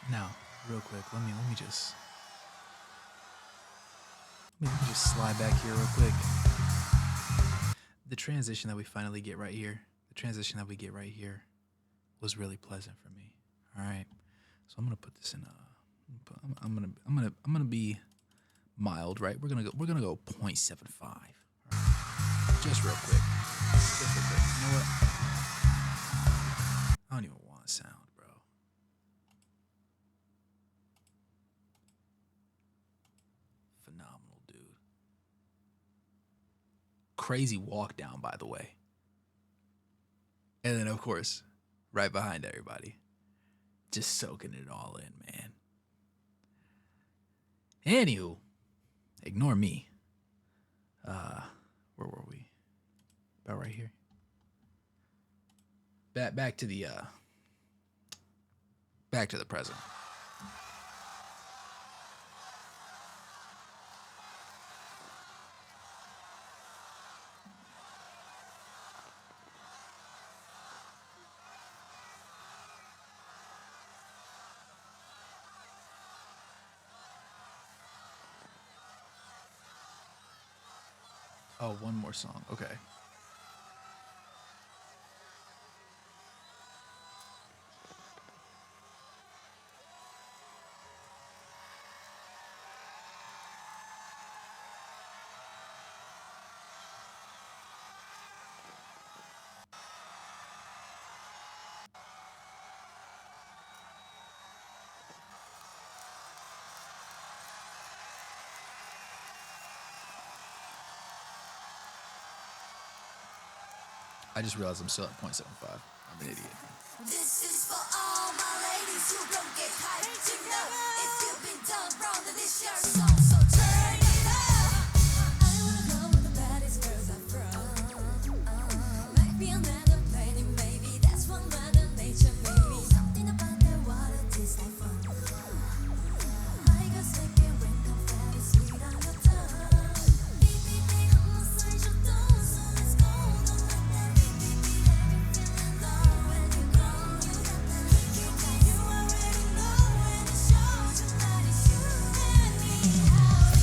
Speaker 1: Now, real quick, let me just slide back here real quick. The transition that we finally get right here, was really pleasant for me. All right, so I'm gonna put this in. I'm gonna be mild, right? We're gonna go 0.75. All right? Just real quick. You know what? I don't even want sound, bro. Phenomenal, dude. Crazy walk down, by the way. And then, of course, right behind everybody, just soaking it all in, man. Anywho, ignore me. Where were we? About right here. Back to the present. Oh, one more song. Okay. I just realized I'm still at 0.75. I'm an idiot.
Speaker 3: This is for all my ladies who don't get hyped. You know, if you've been done wrong, then it's your song, so turn it up. I wanna go where the baddest girls are from. Might be another planet, maybe that's one mother nature, maybe something about their water tastes like fun. My girls make it rain, confetti sweet on your tongue. Beep beep beep, I'ma say your dance, so let's go. Don't let that beep beep beep have you feeling low when you go. You got that kick, you already know when it shows. Tonight is you and me. How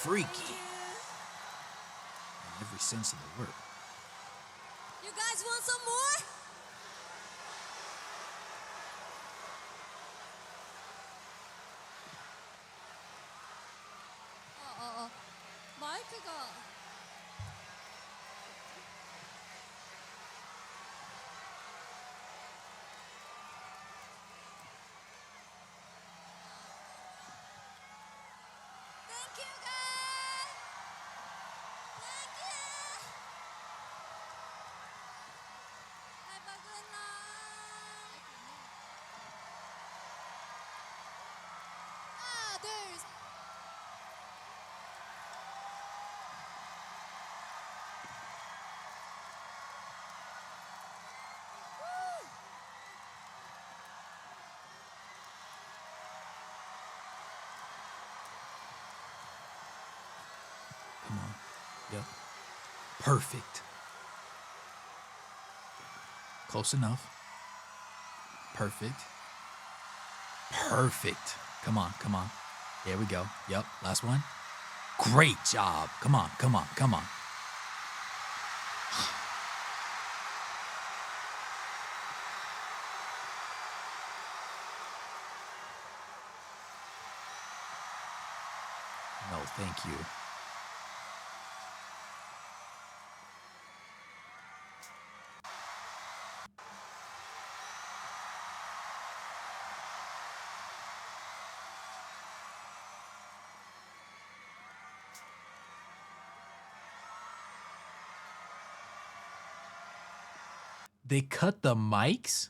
Speaker 1: Freaky
Speaker 2: you.
Speaker 1: in every sense of the word.
Speaker 3: You guys want some more? 마이크가 Thank you guys. Thank you. Have a good night. 하나, 둘, 셋.
Speaker 1: Come on. Yep. Perfect. Close enough. Perfect. Perfect. Come on, come on. There we go. Yep. Last one. Great job. Come on, come on, come on. No, thank you. They cut the mics?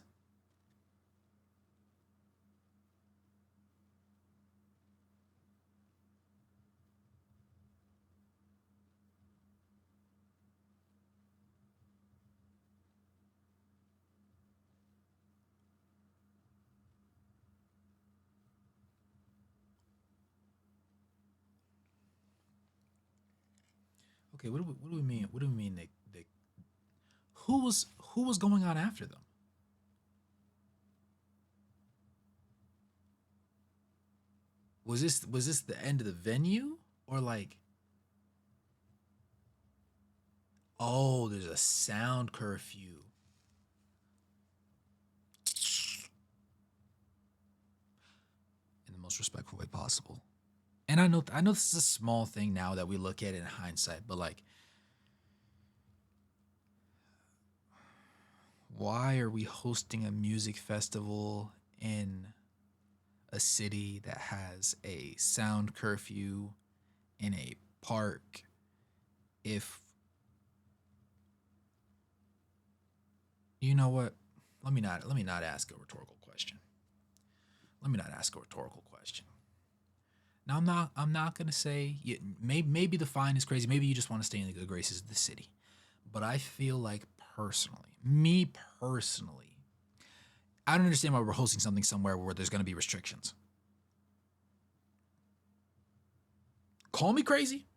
Speaker 1: Okay, what do we mean? What do we mean they who was going on after them? Was this the end of the venue or like oh, there's a sound curfew. In the most respectful way possible. And I know this is a small thing now that we look at it in hindsight, but like why are we hosting a music festival in a city that has a sound curfew in a park if you know what? Let me not ask a rhetorical question. Let me not ask a rhetorical question. Now I'm not gonna say maybe the fine is crazy. Maybe you just want to stay in the good graces of the city. But I feel like me personally, I don't understand why we're hosting something somewhere where there's gonna be restrictions. Call me crazy.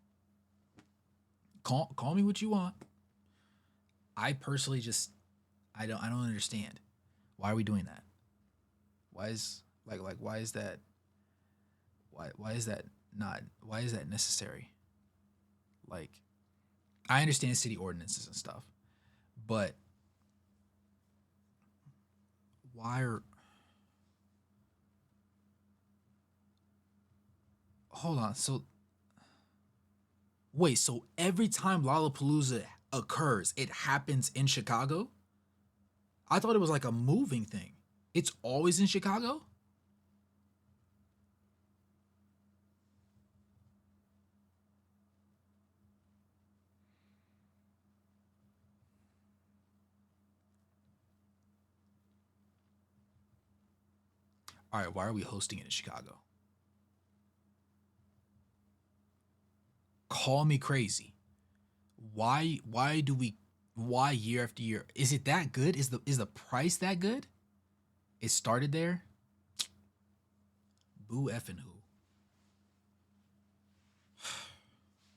Speaker 1: Call me what you want. I personally just I don't understand. Why are we doing that? Why is why is that why is that not why is that necessary? Like I understand city ordinances and stuff, but why are hold on. So wait, so every time Lollapalooza occurs, it happens in Chicago? I thought it was like a moving thing. It's always in Chicago? All right, why are we hosting it in Chicago? Call me crazy. Why do we why year after year? Is it that good? Is the price that good? It started there? Boo effing who?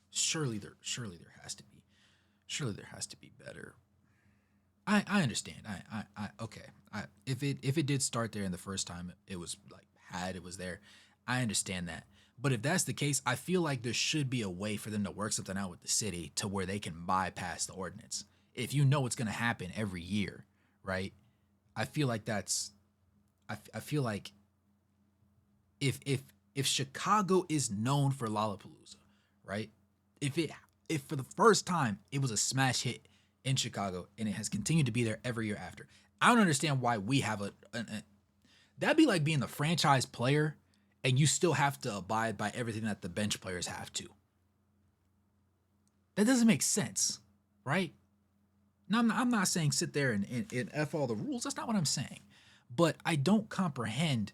Speaker 1: Surely there has to be better. I understand. I okay. If it did start there and the first time it was like it was there, I understand that. But if that's the case, I feel like there should be a way for them to work something out with the city to where they can bypass the ordinance. If you know it's going to happen every year, right? I feel like that's I feel like if Chicago is known for Lollapalooza, right? If for the first time it was a smash hit in Chicago and it has continued to be there every year after, I don't understand why we have that'd be like being the franchise player and you still have to abide by everything that the bench players have to. That doesn't make sense, right? Now, I'm not saying sit there and F all the rules. That's not what I'm saying. But I don't comprehend.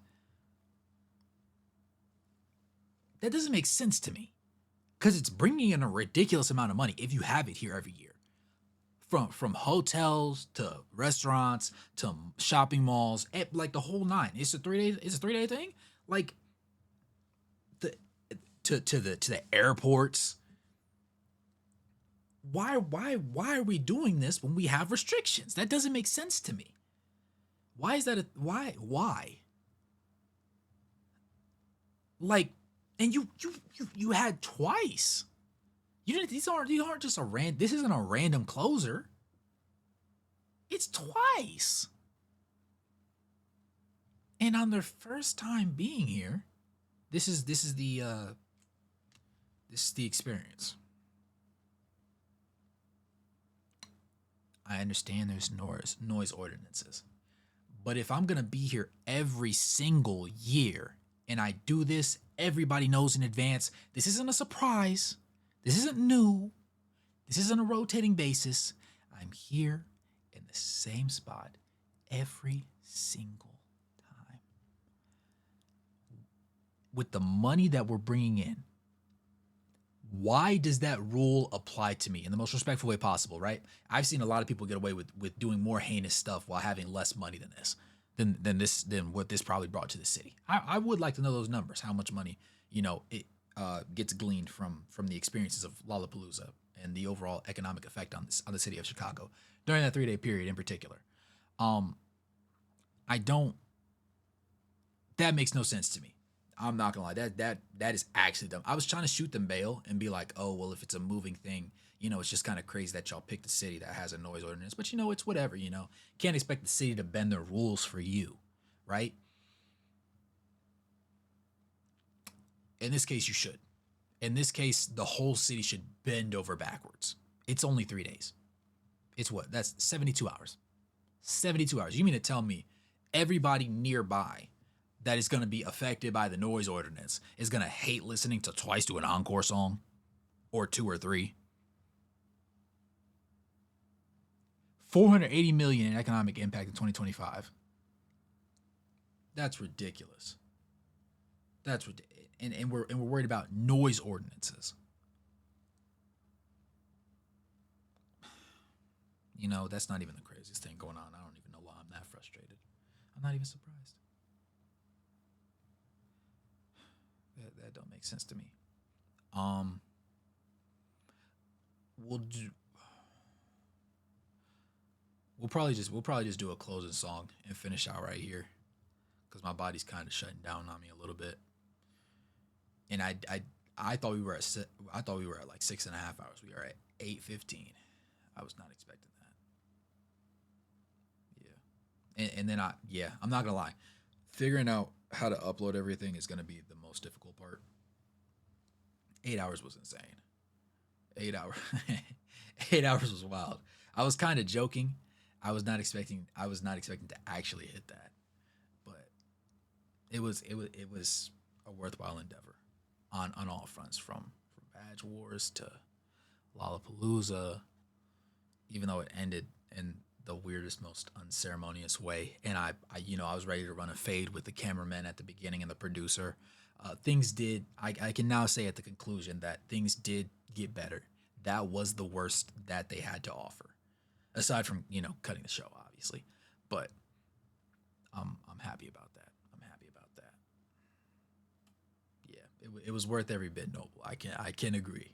Speaker 1: That doesn't make sense to me because it's bringing in a ridiculous amount of money if you have it here every year. From hotels to restaurants to shopping malls, like the whole nine. It's a 3 day. It's a 3 day thing. Like the to the airports. Why are we doing this when we have restrictions? That doesn't make sense to me. Why is that why? Like, and you had twice. You didn't these aren't just this isn't a random closer. It's twice. And on their first time being here, this is the experience. I understand there's noise ordinances. But if I'm going to be here every single year and I do this, everybody knows in advance, this isn't a surprise. This isn't new. This isn't a rotating basis. I'm here in the same spot every single time. With the money that we're bringing in, why does that rule apply to me in the most respectful way possible, right? I've seen a lot of people get away with doing more heinous stuff while having less money than than what this probably brought to the city. I would like to know those numbers, how much money, it gets gleaned from the experiences of Lollapalooza and the overall economic effect on the city of Chicago during that 3 day period in particular. I don't. That makes no sense to me. I'm not gonna lie. That is actually dumb. I was trying to shoot them bail and be like, oh well, if it's a moving thing, it's just kind of crazy that y'all picked a city that has a noise ordinance. But it's whatever. Can't expect the city to bend their rules for you, right? In this case, you should. In this case, the whole city should bend over backwards. It's only 3 days. It's what? That's 72 hours. 72 hours. You mean to tell me everybody nearby that is going to be affected by the noise ordinance is going to hate listening to Twice do an encore song or 2 or 3? 480 million in economic impact in 2025. That's ridiculous. That's ridiculous. And we're worried about noise ordinances. That's not even the craziest thing going on. I don't even know why I'm that frustrated. I'm not even surprised. That don't make sense to me. We'll probably just do a closing song and finish out right here, because my body's kind of shutting down on me a little bit. And I thought we were at like 6.5 hours. We are at 8:15. I was not expecting that. Yeah, and then I'm not gonna lie, figuring out how to upload everything is gonna be the most difficult part. 8 hours was insane. 8 hours, 8 hours was wild. I was kind of joking. I was not expecting to actually hit that, but it was a worthwhile endeavor on all fronts, from Badge Wars to Lollapalooza, even though it ended in the weirdest, most unceremonious way. And I was ready to run a fade with the cameraman at the beginning and the producer. Things did. I can now say at the conclusion that things did get better. That was the worst that they had to offer, aside from cutting the show, obviously. But I'm happy about that. Yeah, it was worth every bit, Noble. I can agree.